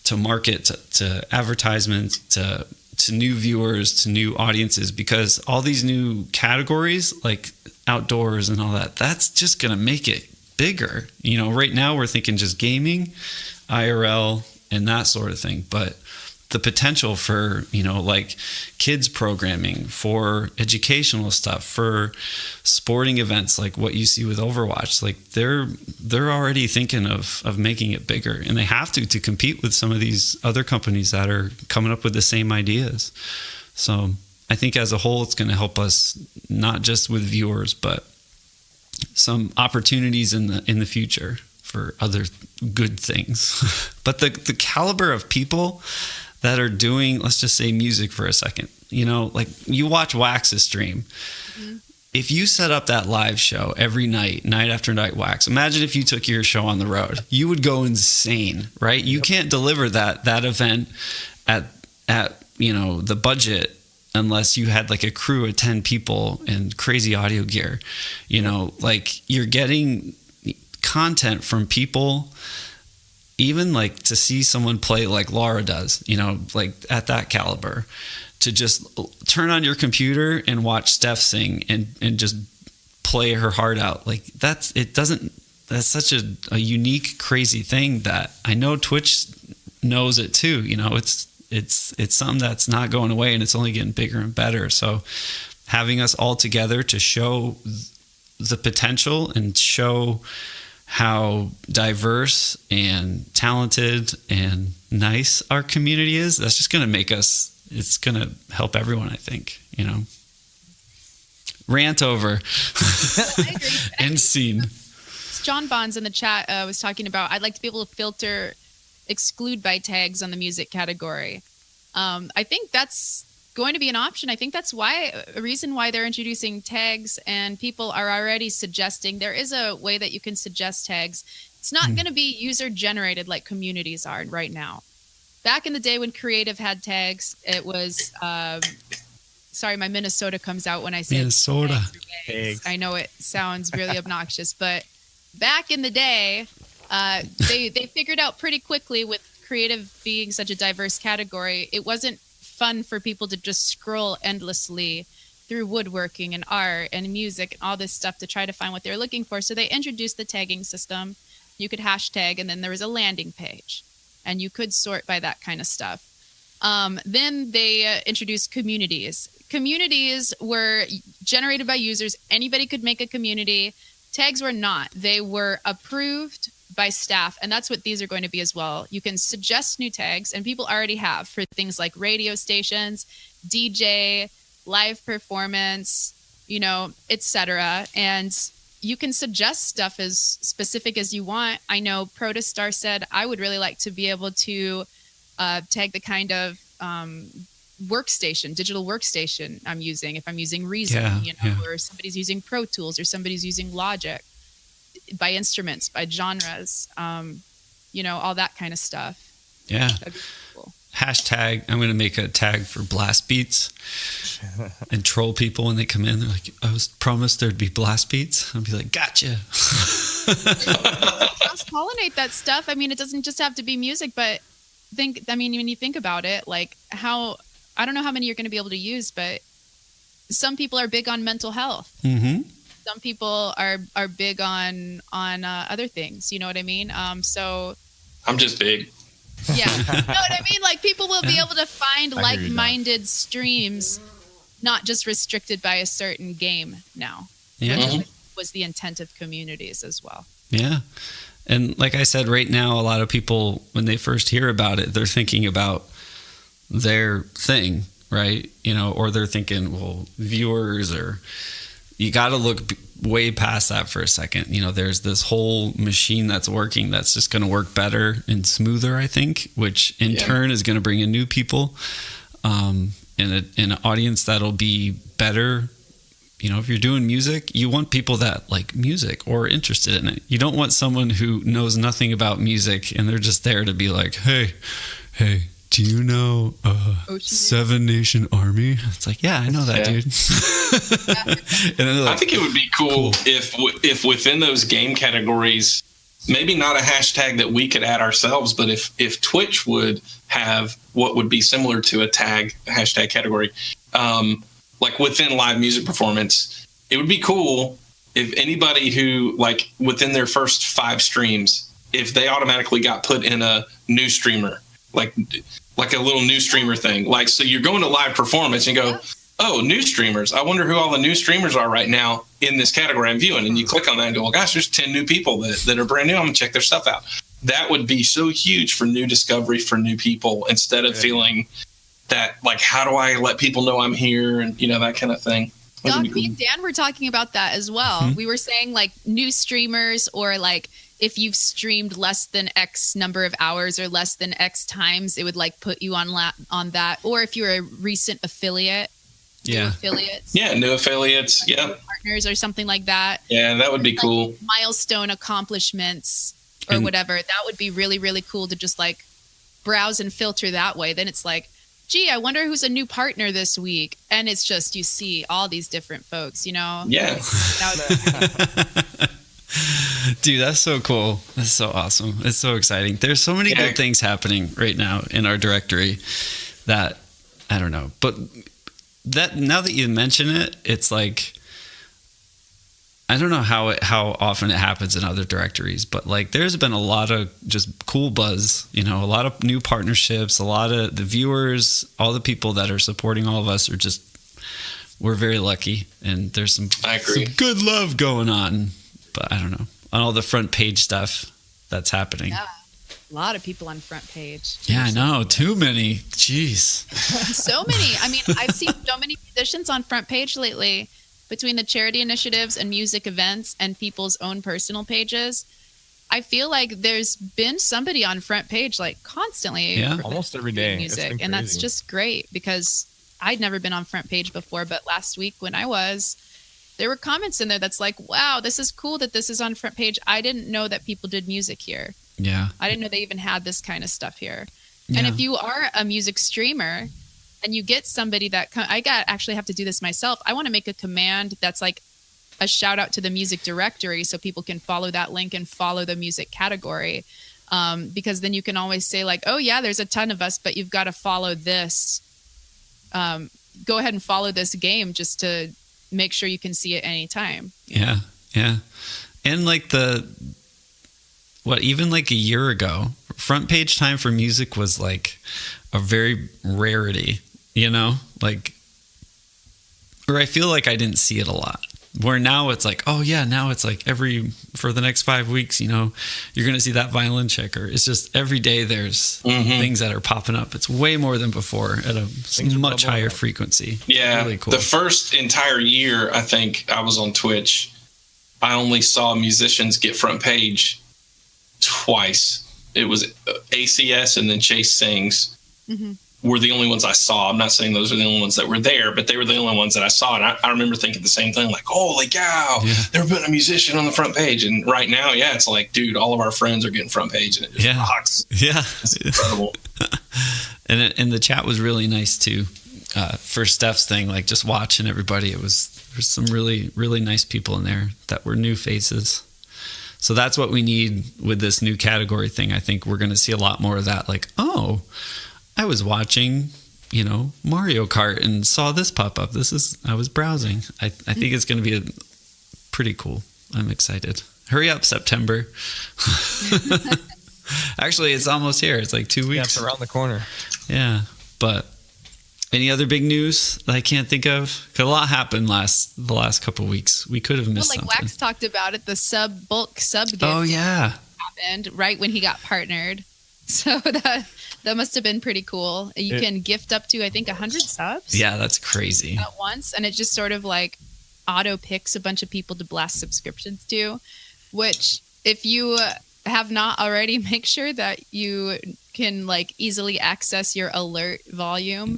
to market to advertisements, to new viewers, to new audiences, because all these new categories like outdoors and all that's just going to make it bigger. Right now we're thinking just gaming, IRL, and that sort of thing. But the potential for, like kids programming, for educational stuff, for sporting events like what you see with Overwatch, like they're already thinking of making it bigger, and they have to compete with some of these other companies that are coming up with the same ideas. So I think as a whole, it's going to help us not just with viewers, but some opportunities in the future for other good things. But the caliber of people that are doing, let's just say, music for a second, like you watch Wax's stream. Mm-hmm. If you set up that live show every night after night, Wax, imagine if you took your show on the road, you would go insane, right? You can't deliver that event at the budget unless you had like a crew of 10 people and crazy audio gear. Like you're getting content from people, even like to see someone play like Laura does, like at that caliber, to just turn on your computer and watch Steph sing and just play her heart out. Like that's such a unique, crazy thing that I know Twitch knows it too. It's something that's not going away, and it's only getting bigger and better. So having us all together to show the potential and show how diverse and talented and nice our community is, that's just going to make us, it's going to help everyone, I think, Rant over. I agree. End scene. John Bonds in the chat was talking about, I'd like to be able to filter exclude by tags on the music category. I think that's going to be an option. I think that's a reason why they're introducing tags, and people are already suggesting there is a way that you can suggest tags. It's not going to be user generated like communities are right now. Back in the day when Creative had tags, it was sorry, my Minnesota comes out when I say Minnesota. Tags. I know it sounds really obnoxious, but back in the day, they figured out pretty quickly, with creative being such a diverse category, it wasn't fun for people to just scroll endlessly through woodworking and art and music and all this stuff to try to find what they were looking for. So they introduced the tagging system. You could hashtag, and then there was a landing page, and you could sort by that kind of stuff. Then they introduced communities. Communities were generated by users. Anybody could make a community. Tags were not. They were approved by staff, and that's what these are going to be as well. You can suggest new tags, and people already have, for things like radio stations, DJ, live performance, etc. And you can suggest stuff as specific as you want. I know Protostar said, I would really like to be able to tag the kind of digital workstation I'm using. If I'm using Reason, or somebody's using Pro Tools, or somebody's using Logic, by instruments, by genres, all that kind of stuff. Yeah. Cool. Hashtag, I'm going to make a tag for blast beats and troll people when they come in. They're like, I was promised there'd be blast beats. I'll be like, gotcha. Cross-pollinate that stuff. I mean, it doesn't just have to be music, but when you think about it, like I don't know how many you're going to be able to use, but some people are big on mental health. Mm-hmm. Some people are big on other things. You know what I mean? So I'm just big. Yeah. Know what I mean? Like people will be able to find I hear you, like-minded streams, not just restricted by a certain game now. Yeah. Which was the intent of communities as well. Yeah. And like I said, right now, a lot of people, when they first hear about it, they're thinking about their thing, right? You know, or they're thinking, well, viewers, or you got to look way past that for a second. You know, there's this whole machine that's working that's just going to work better and smoother, I think, which in turn is going to bring in new people, and an audience that'll be better. You know, if you're doing music, you want people that like music or are interested in it. You don't want someone who knows nothing about music and they're just there to be like, hey, do you know Seven Nation Army? It's like, yeah, I know that, dude. And then like, I think it would be cool if within those game categories, maybe not a hashtag that we could add ourselves, but if Twitch would have what would be similar to a hashtag category, like within live music performance, it would be cool if anybody who, like, within their first 5 streams, if they automatically got put in a new streamer, like a little new streamer thing. Like, so you're going to live performance and go, oh, new streamers. I wonder who all the new streamers are right now in this category I'm viewing. And you click on that and go, well, gosh, there's 10 new people that are brand new. I'm going to check their stuff out. That would be so huge for new discovery for new people, instead of feeling that, like, how do I let people know I'm here, and, you know, that kind of thing. Doc, me and Dan were talking about that as well. Mm-hmm. We were saying, like, new streamers, or like if you've streamed less than X number of hours or less than X times, it would like put you on that. Or if you're a recent affiliate, new affiliates, partners or something like that. Yeah, that would be like cool. Milestone accomplishments or whatever. That would be really, really cool to just like browse and filter that way. Then it's like, gee, I wonder who's a new partner this week. And it's just, you see all these different folks, you know? Yeah. Dude, that's so cool. That's so awesome. It's so exciting. There's so many good things happening right now in our directory that, I don't know. But that, now that you mention it, it's like, I don't know how often it happens in other directories, but like there's been a lot of just cool buzz, you know, a lot of new partnerships, a lot of the viewers, all the people that are supporting all of us are just, we're very lucky, and there's some good love going on, but I don't know, on all the front page stuff that's happening. Yeah. A lot of people on front page. Yeah, I know. Too many. Jeez. So many. I mean, I've seen so many musicians on front page lately. Between the charity initiatives and music events and people's own personal pages, I feel like there's been somebody on front page like constantly. Yeah, almost every day. Music, and that's just great because I'd never been on front page before. But last week when I was, there were comments in there that's like, wow, this is cool that this is on front page. I didn't know that people did music here. Yeah. I didn't know they even had this kind of stuff here. Yeah. And if you are a music streamer, and you get somebody that actually have to do this myself. I want to make a command that's like a shout out to the music directory so people can follow that link and follow the music category. Because then you can always say like, oh yeah, there's a ton of us, but you've got to follow this. Go ahead and follow this game just to make sure you can see it anytime. Yeah. Yeah. And like even like a year ago, front page time for music was like a very rarity. You know, like, or I feel like I didn't see it a lot. Where now it's like, oh yeah, now it's like for the next 5 weeks, you know, you're going to see that violin checker. It's just every day there's things that are popping up. It's way more than before at a much higher frequency. Yeah. Really cool. The first entire year, I think I was on Twitch, I only saw musicians get front page twice. It was ACS and then Chase Sings. Mm-hmm. Were the only ones I saw. I'm not saying those are the only ones that were there, but they were the only ones that I saw. And I remember thinking the same thing, like, holy cow, they're putting a musician on the front page. And right now, it's like, dude, all of our friends are getting front page, and it just rocks. Yeah. It's incredible. And the chat was really nice too. For Steph's thing, like just watching everybody, there's some really, really nice people in there that were new faces. So that's what we need with this new category thing. I think we're going to see a lot more of that. Like, oh, I was watching, you know, Mario Kart and saw this pop up. I was browsing. I think it's going to be pretty cool. I'm excited. Hurry up, September. Actually, it's almost here. It's like 2 Yeah, weeks. it's around the corner. Yeah. But any other big news that I can't think of? 'Cause a lot happened the last couple of weeks. We could have missed Well, like something. Wax talked about it, the bulk sub gift Oh, yeah. happened right when he got partnered. So that must have been pretty cool. You can gift up to, I think, 100 subs Yeah, that's crazy. at once. And it just sort of like auto picks a bunch of people to blast subscriptions to, which if you have not already, make sure that you can like easily access your alert volume.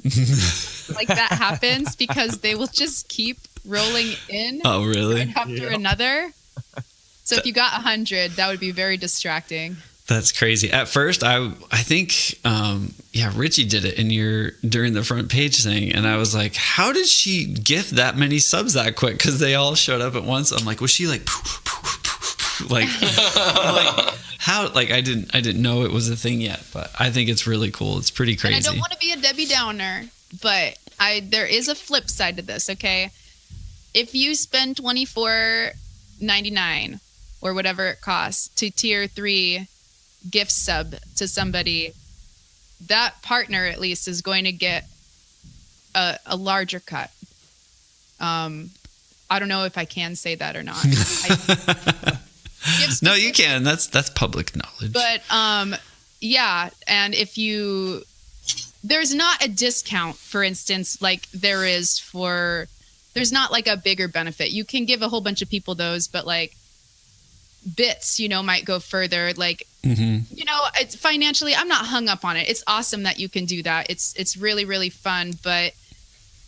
Like that happens because they will just keep rolling in Oh, really? one after another. So if you got 100, that would be very distracting. That's crazy. At first, I think, Richie did it during the front page thing, and I was like, how did she gift that many subs that quick? Because they all showed up at once. I'm like, was she like, like, how? Like, I didn't know it was a thing yet, but I think it's really cool. It's pretty crazy. And I don't want to be a Debbie Downer, but there is a flip side to this. Okay, if you spend $24.99 or whatever it costs to tier 3 gift sub to somebody, that partner at least is going to get a larger cut. I don't know if I can say that or not. No, you can. That's public knowledge. But yeah, and if there's not a discount, for instance, like there's not like a bigger benefit. You can give a whole bunch of people those, but like bits, might go further. Like, it's financially, I'm not hung up on it. It's awesome that you can do that. It's really, really fun. But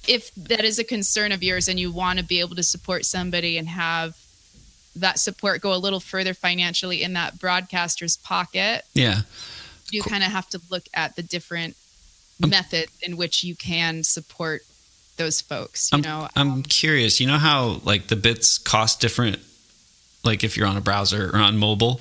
if that is a concern of yours and you want to be able to support somebody and have that support go a little further financially in that broadcaster's pocket, you kind of have to look at the different methods in which you can support those folks. I'm curious. You know how like the bits cost different, like if you're on a browser or on mobile,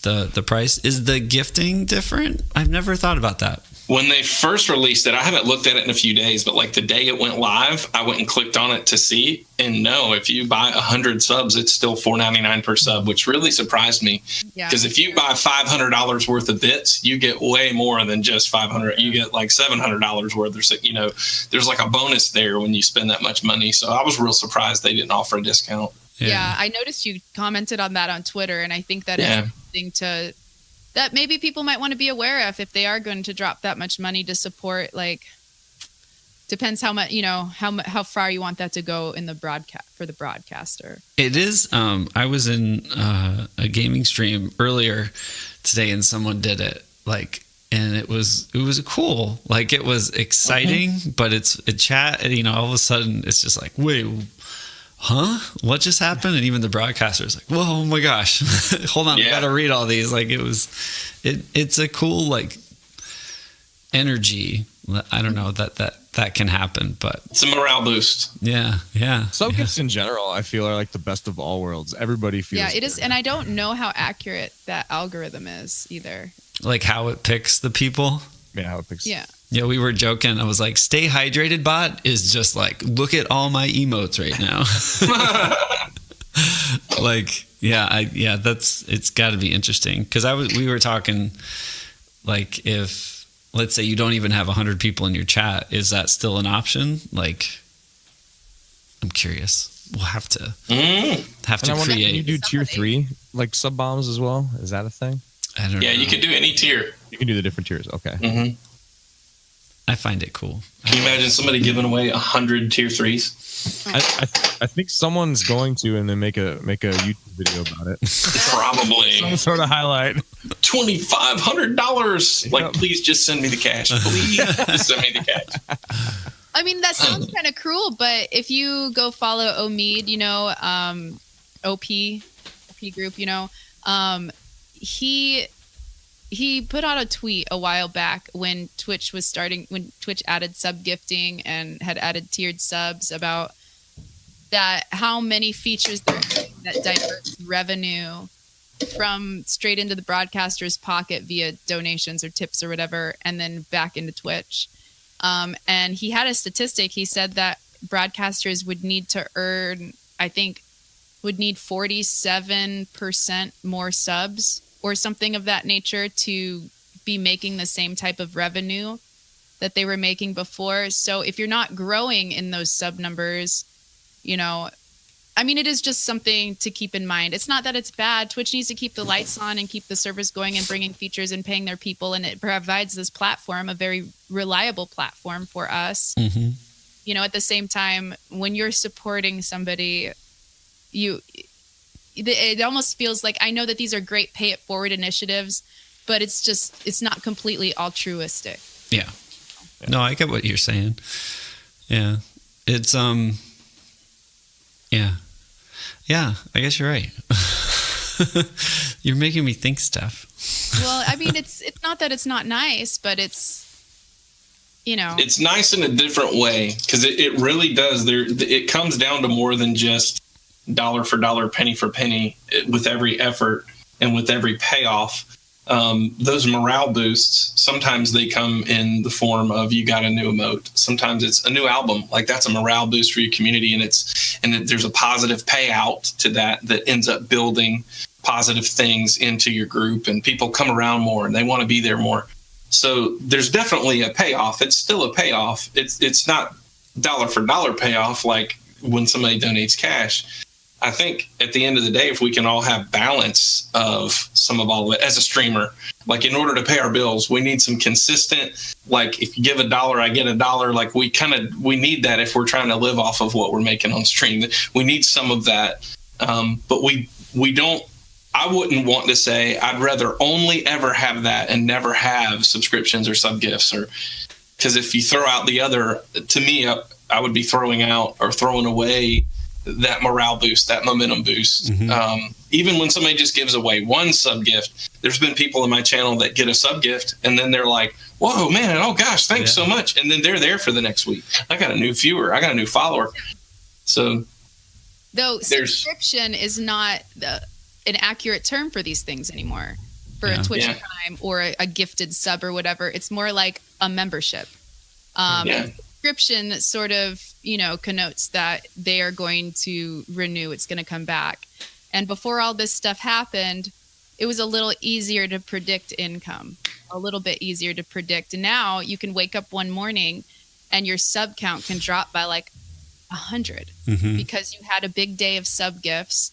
the price is the gifting different? I've never thought about that. When they first released it, I haven't looked at it in a few days, but like the day it went live, I went and clicked on it to see. And no, if you buy 100 subs, it's still $4.99 per sub, which really surprised me. Because if you buy $500 worth of bits, you get way more than just $500. You get like $700 worth. There's like a bonus there when you spend that much money. So I was real surprised they didn't offer a discount. Yeah, I noticed you commented on that on Twitter, and I think that is something that maybe people might want to be aware of if they are going to drop that much money to support. Like, depends how much, how far you want that to go in the broadcast for the broadcaster. It is. I was in a gaming stream earlier today, and someone did it. Like, and it was cool. Like, it was exciting, but it's a chat. All of a sudden, it's just like, wait. Huh? What just happened? And even the broadcaster is like, whoa, oh my gosh. Hold on, I gotta read all these. Like it's a cool like energy. I don't know that can happen, but it's a morale boost. Yeah. Subgifts in general, I feel, are like the best of all worlds. Everybody feels it is, and I don't know how accurate that algorithm is either. Like how it picks the people. Yeah, how it picks. Yeah, we were joking. I was like, "Stay hydrated, bot" is just like, look at all my emotes right now. Like, it's got to be interesting because we were talking, like, if let's say you don't even have 100 people in your chat, is that still an option? Like, I'm curious. We'll have to create. Can you do tier 3 like sub bombs as well? Is that a thing? I don't know. Yeah, you can do any tier. You can do the different tiers. Okay. Mm-hmm. I find it cool. Can you imagine somebody giving away 100 tier 3s? I think someone's going to, and then make a YouTube video about it. Probably. Some sort of highlight. $2,500. Like, please just send me the cash. Please just send me the cash. I mean, that sounds kind of cruel, but if you go follow Omid, OP group, he put out a tweet a while back when Twitch added sub gifting and had added tiered subs about that, how many features they're doing that divert revenue from straight into the broadcaster's pocket via donations or tips or whatever, and then back into Twitch. And he had a statistic. He said that broadcasters would need to earn, I think, would need 47% more subs or something of that nature to be making the same type of revenue that they were making before. So if you're not growing in those sub numbers, you know, I mean, it is just something to keep in mind. It's not that it's bad. Twitch needs to keep the lights on and keep the servers going and bringing features and paying their people. And it provides this platform, a very reliable platform for us. Mm-hmm. You know, at the same time, when you're supporting somebody, it almost feels like, I know that these are great pay it forward initiatives, but it's not completely altruistic. Yeah. No, I get what you're saying. Yeah. It's, yeah, I guess you're right. You're making me think stuff. Well, I mean, it's not that it's not nice, but it's, you know. It's nice in a different way, because it really does. It comes down to more than just dollar for dollar, penny for penny, with every effort and with every payoff. Those morale boosts, sometimes they come in the form of you got a new emote. Sometimes it's a new album. Like, that's a morale boost for your community, and there's a positive payout to that ends up building positive things into your group, and people come around more and they want to be there more. So there's definitely a payoff. It's still a payoff. It's not dollar for dollar payoff like when somebody donates cash. I think at the end of the day, if we can all have balance of some of all of it as a streamer, like, in order to pay our bills, we need some consistent, like, if you give $1, I get $1. Like, we need that if we're trying to live off of what we're making on stream. We need some of that. But we don't, I wouldn't want to say I'd rather only ever have that and never have subscriptions or sub gifts, because if you throw out the other, to me, I would be throwing out or throwing away that morale boost, that momentum boost. Mm-hmm. Even when somebody just gives away one sub gift, there's been people in my channel that get a sub gift and then they're like, whoa, man, oh gosh, thanks so much. And then they're there for the next week. I got a new viewer. I got a new follower. So, though subscription is not an accurate term for these things anymore, for a Twitch Prime or a gifted sub or whatever. It's more like a membership. Subscription sort of, connotes that they are going to renew. It's going to come back. And before all this stuff happened, it was a little easier to predict income, a little bit easier to predict. And now you can wake up one morning and your sub count can drop by like 100 because you had a big day of sub gifts.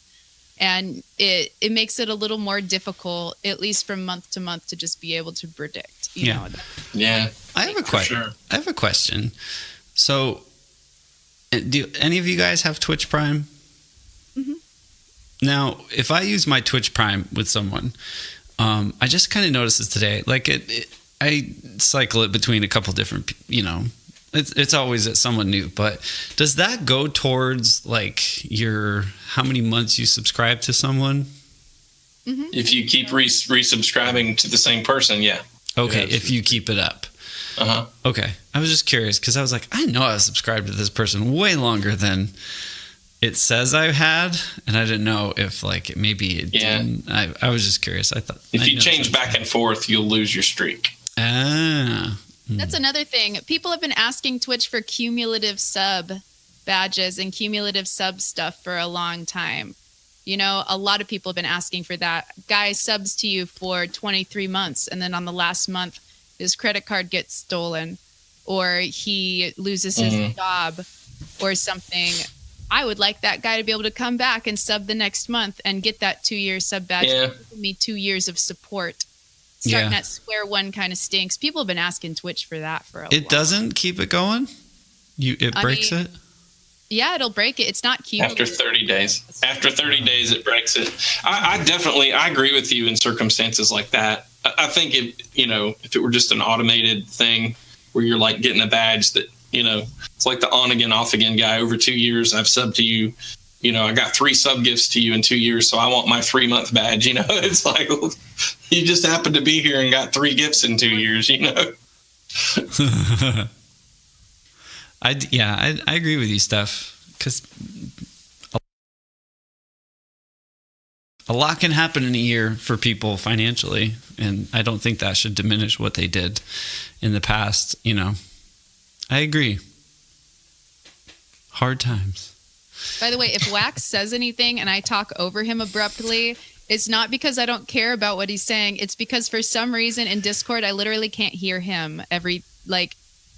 And it makes it a little more difficult, at least from month to month, to just be able to predict. You know. Yeah. I have a question. Sure. I have a question. So, do any of you guys have Twitch Prime? Mm-hmm. Now, if I use my Twitch Prime with someone, I just kind of noticed this today. Like, I cycle it between a couple different, It's always at someone new, but does that go towards like how many months you subscribe to someone? Mm-hmm. If you keep resubscribing to the same person, yeah. Okay, if you keep it up. Uh-huh. Okay, I was just curious because I was like, I know I subscribed to this person way longer than it says I had, and I didn't know if maybe it didn't. I was just curious. I thought if you change back and forth, you'll lose your streak. Ah. That's another thing. People have been asking Twitch for cumulative sub badges and cumulative sub stuff for a long time. A lot of people have been asking for that. Guy subs to you for 23 months, and then on the last month, his credit card gets stolen, or he loses his job or something. I would like that guy to be able to come back and sub the next month and get that 2-year sub badge. Yeah. Give me 2 years of support. Starting at square one kind of stinks. People have been asking Twitch for that for a while. It doesn't keep it going? It breaks it? Yeah, it'll break it. It's not cumulative. After 30 days. After 30 days, it breaks it. I agree with you in circumstances like that. I think if it were just an automated thing where you're like getting a badge that, it's like the on again, off again guy. Over 2 years, I've subbed to you. I got 3 sub gifts to you in 2 years, so I want my 3-month badge. It's like, you just happened to be here and got 3 gifts in 2 years. I agree with you, Steph, because a lot can happen in a year for people financially, and I don't think that should diminish what they did in the past. I agree. Hard times. By the way, if Wax says anything and I talk over him abruptly, It's not because I don't care about what he's saying. It's because for some reason in Discord, I literally can't hear him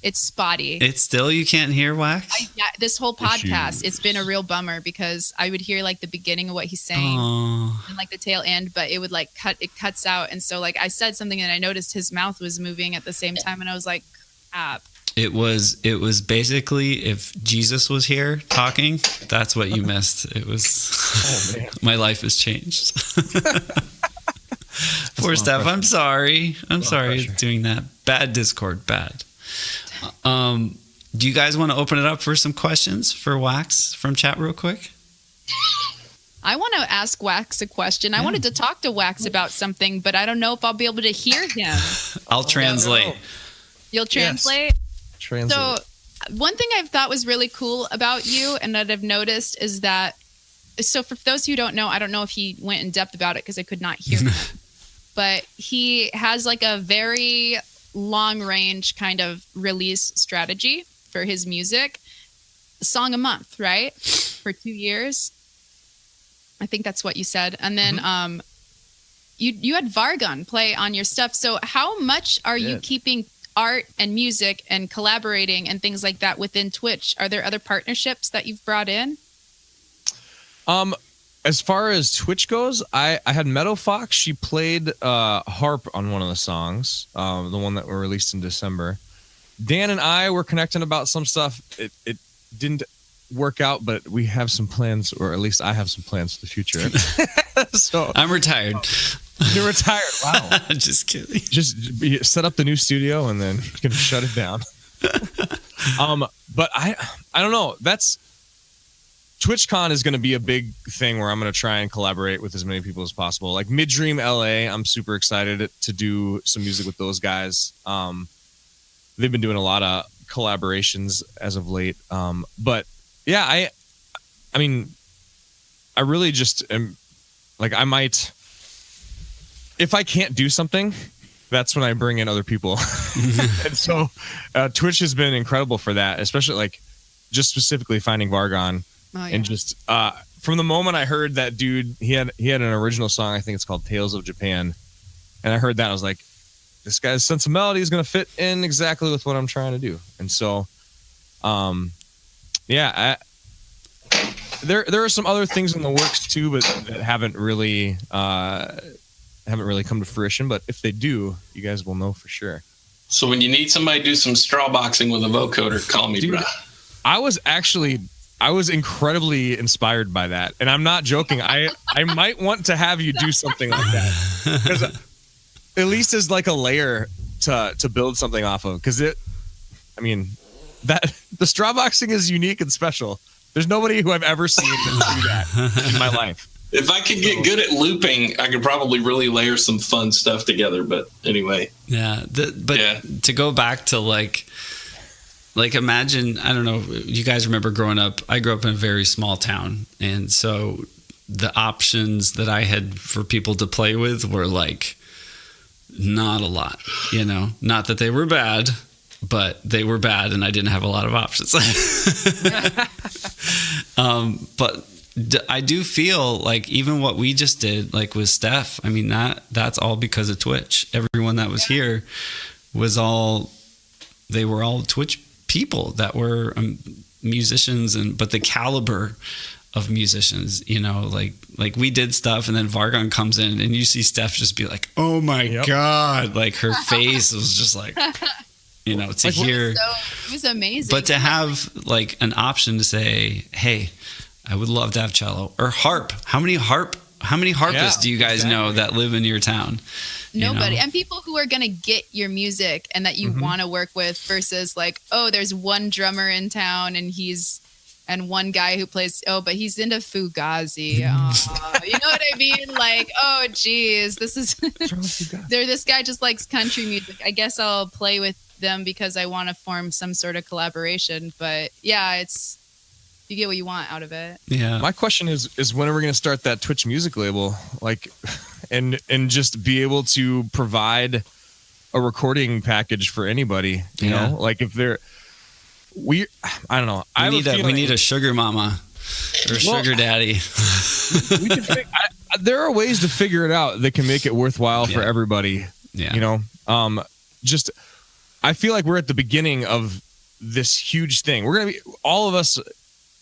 it's spotty. It's still, you can't hear Wax? Yeah, this whole podcast, it's been a real bummer because I would hear like the beginning of what he's saying and like the tail end, but it would like cuts out. And so like I said something and I noticed his mouth was moving at the same time. And I was like, It was basically if Jesus was here talking, that's what you missed. It was, my life has changed. Poor Steph, I'm sorry. I'm sorry doing that. Bad Discord, bad. Do you guys want to open it up for some questions for Wax from chat real quick? I want to ask Wax a question. I wanted to talk to Wax about something, but I don't know if I'll be able to hear him. I'll translate. You'll translate? Yes. Translate. So one thing I've thought was really cool about you and that I've noticed is that, so for those who don't know, I don't know if he went in depth about it because I could not hear him, but he has like a very long range kind of release strategy for his music. A song a month, right? For 2 years. I think that's what you said. And then you had Vargon play on your stuff. So how much are you keeping art and music and collaborating and things like that within Twitch? Are there other partnerships that you've brought in? As far as Twitch goes, I had Meadow Fox. She played harp on one of the songs, the one that were released in December. Dan and I were connecting about some stuff. It didn't work out, but we have some plans, or at least I have some plans for the future. So I'm retired. You're retired. Wow. Just kidding. Just set up the new studio and then gonna shut it down. But I don't know. TwitchCon is going to be a big thing where I'm going to try and collaborate with as many people as possible. Like Middream LA, I'm super excited to do some music with those guys. They've been doing a lot of collaborations as of late. But yeah, I mean, I really just am like, I might, if I can't do something, that's when I bring in other people. And so Twitch has been incredible for that, especially like just specifically finding Vargon. Oh, yeah. And just from the moment I heard that dude, he had an original song, I think it's called Tales of Japan. And I heard that, I was like, this guy's sense of melody is going to fit in exactly with what I'm trying to do. And so, there are some other things in the works too, but that haven't really come to fruition. But if they do, you guys will know for sure. So when you need somebody to do some straw boxing with a vocoder, call me, bro. I was incredibly inspired by that. And I'm not joking. I might want to have you do something like that. Because at least as like a layer to build something off of. Because the straw boxing is unique and special. There's nobody who I've ever seen do that in my life. If I could get good at looping, I could probably really layer some fun stuff together. But anyway. Yeah. To go back to like imagine, I don't know, you guys remember growing up, I grew up in a very small town. And so the options that I had for people to play with were like not a lot, you know, not that they were bad, but they were bad and I didn't have a lot of options. But I do feel like even what we just did, like with Steph, I mean, that's all because of Twitch. Everyone that was here they were all Twitch people that were musicians, but the caliber of musicians, you know, like we did stuff and then Vargon comes in and you see Steph just be like, oh my God, like her face was just like, you know, to hear. It was amazing. But to have like an option to say, hey, I would love to have cello or harp. How many harpists do you guys know that live in your town? Nobody. You know? And people who are going to get your music and that you want to work with versus like, oh, there's one drummer in town and one guy who plays, but he's into Fugazi. You know what I mean? Like, oh, geez, this guy just likes country music. I guess I'll play with them because I want to form some sort of collaboration. But yeah, you get what you want out of it. Yeah. My question is when are we going to start that Twitch music label? Like, and just be able to provide a recording package for anybody, you know, like if I don't know. We need a sugar mama or sugar daddy. there are ways to figure it out that can make it worthwhile for everybody. Yeah. You know, just I feel like we're at the beginning of this huge thing. We're gonna be, all of us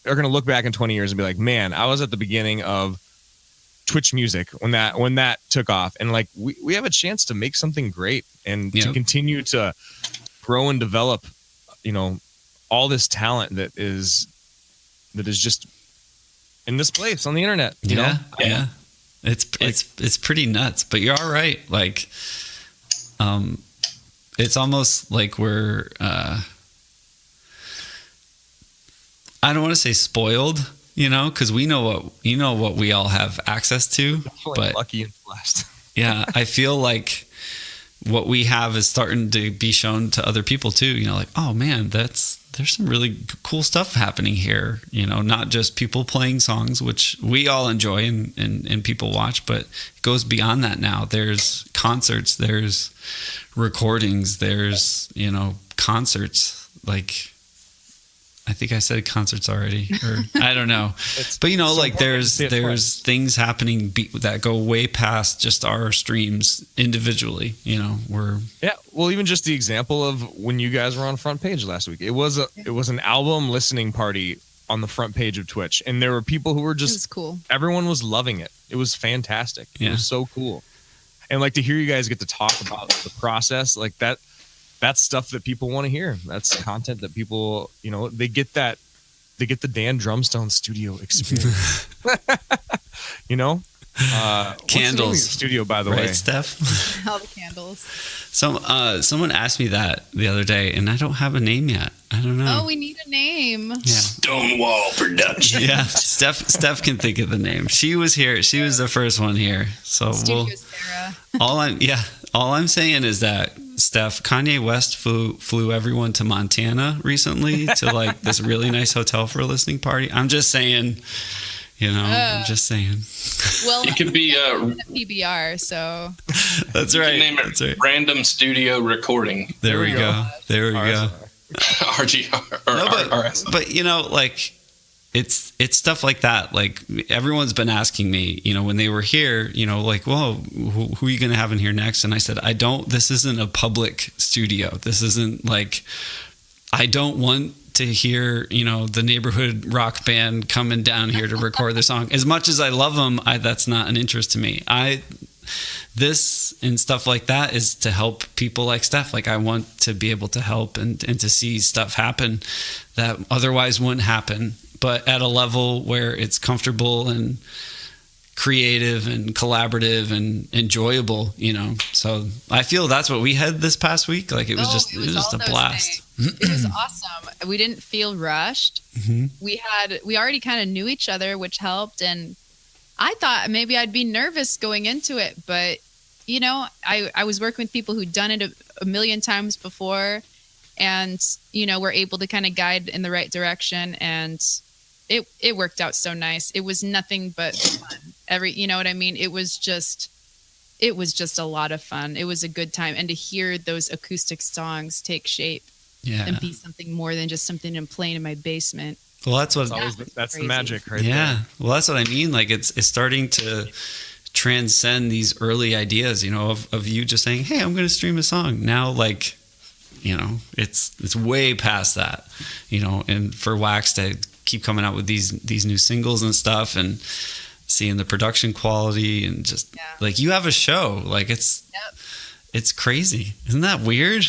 are gonna look back in 20 years and be like, man, I was at the beginning of Twitch music when that took off, and like we have a chance to make something great and to continue to grow and develop, you know, all this talent that is just in this place on the internet. You know? Yeah. It's pretty nuts, but you're all right. Like, it's almost like we're, I don't want to say spoiled, you know, because we know what we all have access to, but lucky and blessed. Yeah, I feel like what we have is starting to be shown to other people too. You know, like, oh man, there's some really cool stuff happening here. You know, not just people playing songs, which we all enjoy and people watch, but it goes beyond that now. There's concerts, there's recordings, there's, you know, concerts. Like, I think I said concerts already, or I don't know. But, you know, so like there's things happening that go way past just our streams individually. You know, well, even just the example of when you guys were on Front Page last week, it was an album listening party on the front page of Twitch, and there were people who were just, it was cool. Everyone was loving it. It was fantastic. It was so cool, and like to hear you guys get to talk about the process like that. That's stuff that people want to hear. That's content that people, you know, they get the Dan Drumstone studio experience. You know, candles studio, by the way, way, Steph. All the candles. Someone asked me that the other day, and I don't have a name yet. I don't know. Oh, we need a name. Yeah. Stonewall Production. Yeah, Steph can think of the name. She was here. She was the first one here. So Studio Sarah. All I'm saying is that Steph, Kanye West flew everyone to Montana recently to like this really nice hotel for a listening party. I'm just saying, you know, I'm just saying. Well, it could be a PBR, so that's right. Name it Random Studio Recording. There we go. There we go. RGR. But you know, like it's stuff like that. Like everyone's been asking me, you know, when they were here, you know, like, whoa, who are you going to have in here next? And I said, this isn't a public studio. This isn't like, I don't want to hear, you know, the neighborhood rock band coming down here to record their song. As much as I love them, that's not an interest to me. This and stuff like that is to help people like Steph. Like I want to be able to help and to see stuff happen that otherwise wouldn't happen, but at a level where it's comfortable and creative and collaborative and enjoyable, you know. So I feel that's what we had this past week. Like it was just a blast. It was awesome. We didn't feel rushed. Mm-hmm. We already kind of knew each other, which helped. And I thought maybe I'd be nervous going into it, but you know, I was working with people who'd done it a million times before, and you know, were able to kind of guide in the right direction, and it worked out so nice. It was nothing but fun. You know what I mean? It was just a lot of fun. It was a good time, and to hear those acoustic songs take shape and be something more than just something I'm playing in my basement. Well, that's the magic, right? Yeah. Well, that's what I mean. Like it's starting to transcend these early ideas, you know, of you just saying, "Hey, I'm going to stream a song." Now, like, you know, it's way past that, you know. And for Wax to keep coming out with these new singles and stuff, and seeing the production quality, and just like you have a show, like it's crazy. Isn't that weird?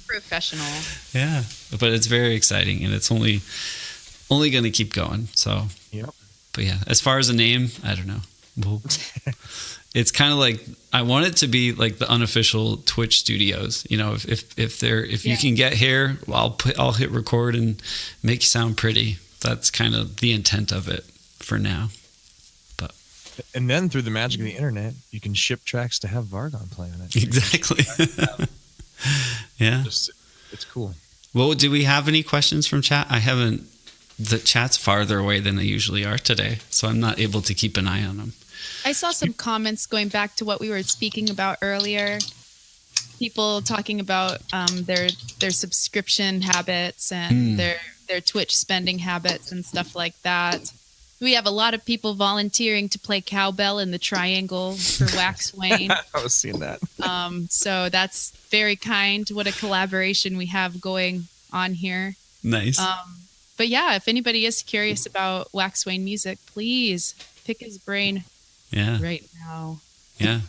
Professional. Yeah, but it's very exciting, and it's only going to keep going. So, but yeah, as far as a name, I don't know. Well, it's kind of like I want it to be like the unofficial Twitch studios. You know, if you can get here, I'll hit record and make you sound pretty. That's kind of the intent of it for now. But and then through the magic of the internet, you can ship tracks to have Vargon play on it. Exactly. Yeah, it's cool. Well, do we have any questions from chat? I haven't. The chat's farther away than they usually are today, so I'm not able to keep an eye on them. I saw some comments going back to what we were speaking about earlier. People talking about their subscription habits and their Twitch spending habits and stuff like that. We have a lot of people volunteering to play cowbell in the triangle for Wax Wayne. I was seeing that. So that's very kind. What a collaboration we have going on here. Nice. But yeah, if anybody is curious about WAXWAYNemusic, please pick his brain right now. Yeah.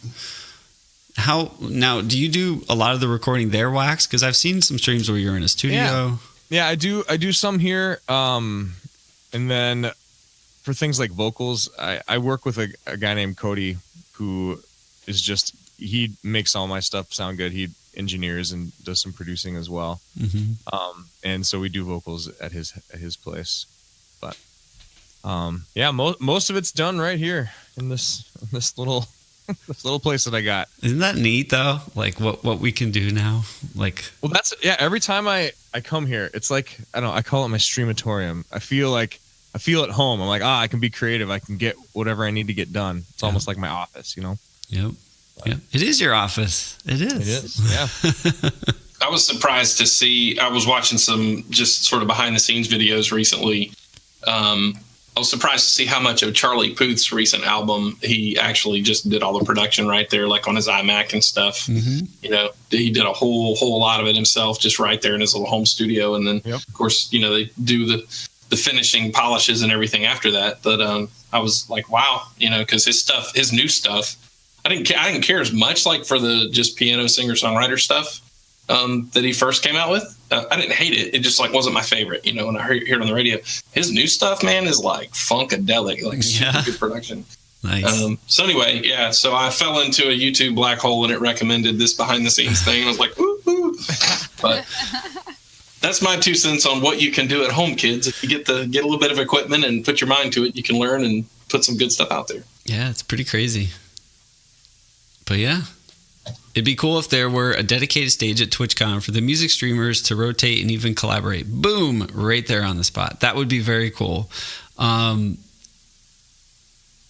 How now? Do you do a lot of the recording there, Wax? Because I've seen some streams where you're in a studio. Yeah, I do. I do some here, and then for things like vocals, I work with a guy named Cody who is he makes all my stuff sound good. He engineers and does some producing as well. Mm-hmm. And so we do vocals at his place. But most of it's done right here in this little place that I got. Isn't that neat though? Like what we can do now? Like, well, that's every time I come here, it's like, I don't know, I call it my streamatorium. I feel at home. I'm like, I can be creative. I can get whatever I need to get done. It's almost like my office, you know? Yep. Yeah. It is your office. It is. Yeah. I was surprised to see, I was watching some just sort of behind the scenes videos recently. I was surprised to see how much of Charlie Puth's recent album he actually just did all the production right there, like on his iMac and stuff. Mm-hmm. You know, he did a whole lot of it himself, just right there in his little home studio. And then, of course, you know, they do the finishing polishes and everything after that. But I was like, wow, you know, because his new stuff, I didn't care as much like for the just piano singer songwriter stuff that he first came out with. I didn't hate it. It just like wasn't my favorite, you know, when I heard it on the radio. His new stuff, man, is like funkadelic, like super good production. Nice. So anyway, so I fell into a YouTube black hole and it recommended this behind the scenes thing. I was like, woo. But that's my 2 cents on what you can do at home, kids. If you get a little bit of equipment and put your mind to it, you can learn and put some good stuff out there. Yeah, it's pretty crazy. But yeah, it'd be cool if there were a dedicated stage at TwitchCon for the music streamers to rotate and even collaborate. Boom, right there on the spot. That would be very cool.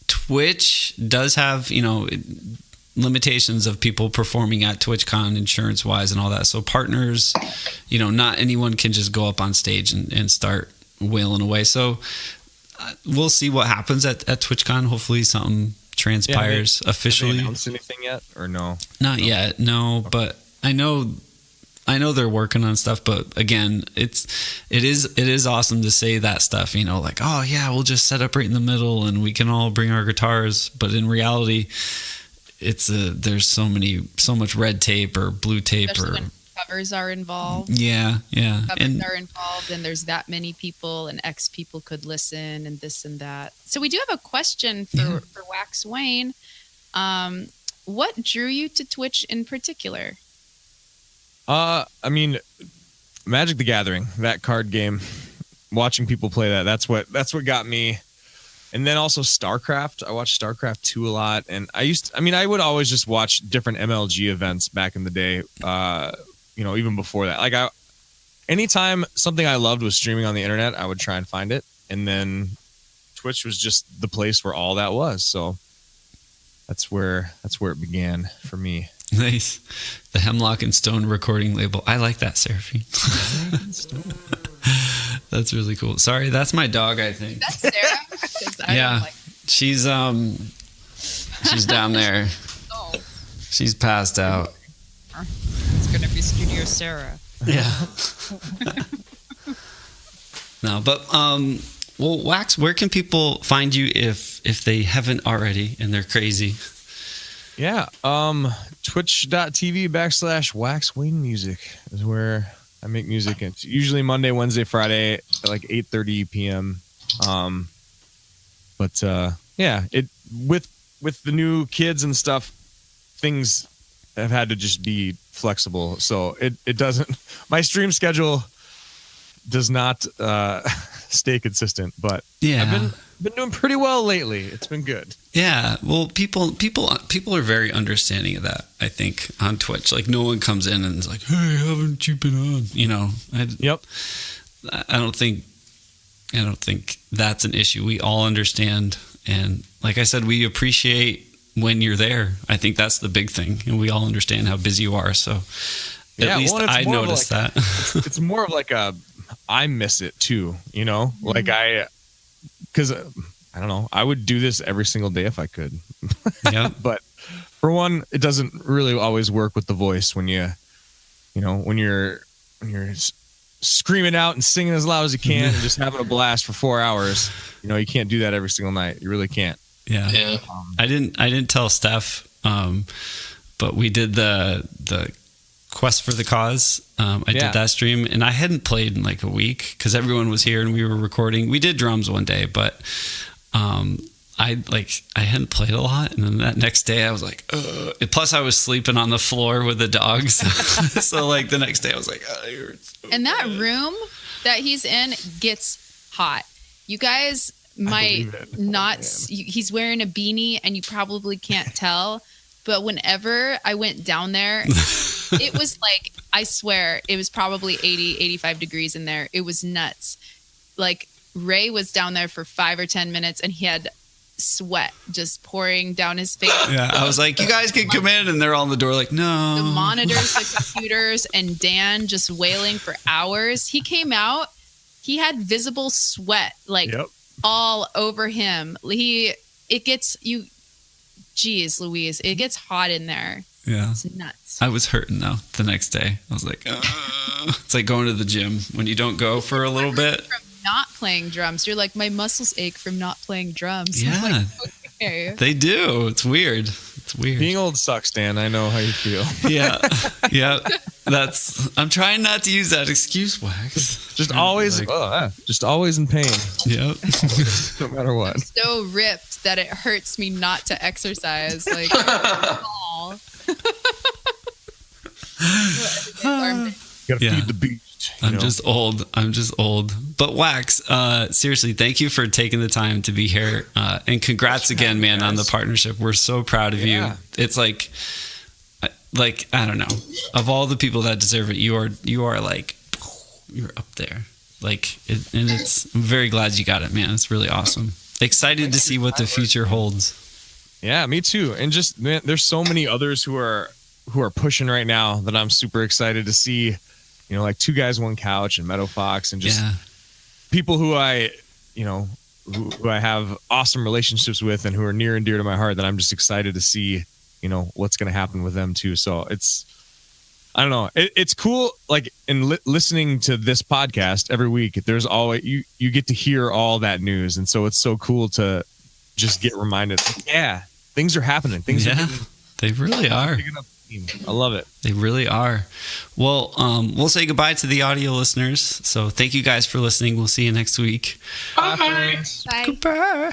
Twitch does have, you know, limitations of people performing at TwitchCon insurance-wise and all that. So partners, you know, not anyone can just go up on stage and start wailing away. So we'll see what happens at TwitchCon. Hopefully something transpires officially. Have they announced anything yet or no? Not yet, no. Okay. But I know they're working on stuff. But again, it is awesome to say that stuff. You know, like, oh yeah, we'll just set up right in the middle and we can all bring our guitars. But in reality, there's so much red tape or blue tape. Especially when covers are involved. Yeah. Covers are involved, and there's that many people, and X people could listen, and this and that. So we do have a question for Wax Wayne. What drew you to Twitch in particular? I mean, Magic the Gathering, that card game. Watching people play that's what got me. And then also StarCraft. I watched StarCraft 2 a lot, and I would always just watch different MLG events back in the day. You know, even before that, like anytime something I loved was streaming on the internet, I would try and find it. And then Twitch was just the place where all that was. So that's where it began for me. Nice. The Hemlock and Stone recording label. I like that, Seraphine. That's really cool. Sorry, that's my dog, I think. That's Sarah? Yeah. She's down there. Oh. She's passed out. It's going to be Studio Sarah. Yeah. No, but well, Wax, where can people find you if they haven't already and they're crazy? Yeah, twitch.tv/WAXWAYNemusic is where I make music. It's usually Monday, Wednesday, Friday at like 8:30 p.m. But with the new kids and stuff, things have had to just be flexible. So it doesn't. My stream schedule does not stay consistent, but yeah, I've been doing pretty well lately. It's been good. Yeah, well, people are very understanding of that. I think on Twitch, like no one comes in and is like, "Hey, haven't you been on?" You know. Yep. I don't think that's an issue. We all understand, and like I said, we appreciate when you're there. I think that's the big thing, and we all understand how busy you are. So at least I noticed that. It's more of like I miss it too. You know, like because I don't know. I would do this every single day if I could. Yeah. But for one, it doesn't really always work with the voice when when you're screaming out and singing as loud as you can and just having a blast for 4 hours. You can't do that every single night. You really can't. Yeah. I didn't tell Steph, but we did the Quest for the Cause. I did that stream, and I hadn't played in like a week because everyone was here and we were recording. We did drums one day, but I hadn't played a lot, and then that next day I was like, ugh. Plus I was sleeping on the floor with the dogs, so like the next day I was like, it hurts so and that bad. room that he's in gets hot. You guys might not. He's wearing a beanie, and you probably can't tell. But whenever I went down there, it was like, I swear, it was probably 80, 85 degrees in there. It was nuts. Like, Ray was down there for 5 or 10 minutes, and he had sweat just pouring down his face. Yeah, I was like, you guys can come in, and they're all on the door like, no. The monitors, the computers, and Dan just wailing for hours. He came out, he had visible sweat, like all over him. Geez, Louise, it gets hot in there. Yeah. It's nuts. I was hurting though the next day. I was like, it's like going to the gym when you don't go for a little bit. From not playing drums, you're like, my muscles ache from not playing drums. Yeah. I'm like, okay. They do. It's weird. Being old sucks, Dan. I know how you feel. Yeah. I'm trying not to use that excuse, Wax. Just always in pain. Yep. No matter what. I'm so ripped that it hurts me not to exercise. Like, Gotta feed the beast. I'm just old. But Wax, seriously, thank you for taking the time to be here. And congrats again, man, on the partnership. We're so proud of you. It's like, I don't know. Of all the people that deserve it, you are like, you're up there. I'm very glad you got it, man. It's really awesome. Excited to see what the future holds. Yeah, me too. And just, man, there's so many others who are pushing right now that I'm super excited to see. Like Two Guys One Couch and Meadow Fox, and just people who I have awesome relationships with and who are near and dear to my heart, that I'm just excited to see, what's going to happen with them too. So I don't know. It's cool. Like in listening to this podcast every week, there's always, you get to hear all that news. And so it's so cool to just get reminded, things are happening. Things are getting, they really are. I love it. They really are. Well, we'll say goodbye to the audio listeners. So thank you guys for listening. We'll see you next week. Bye. Bye. Goodbye.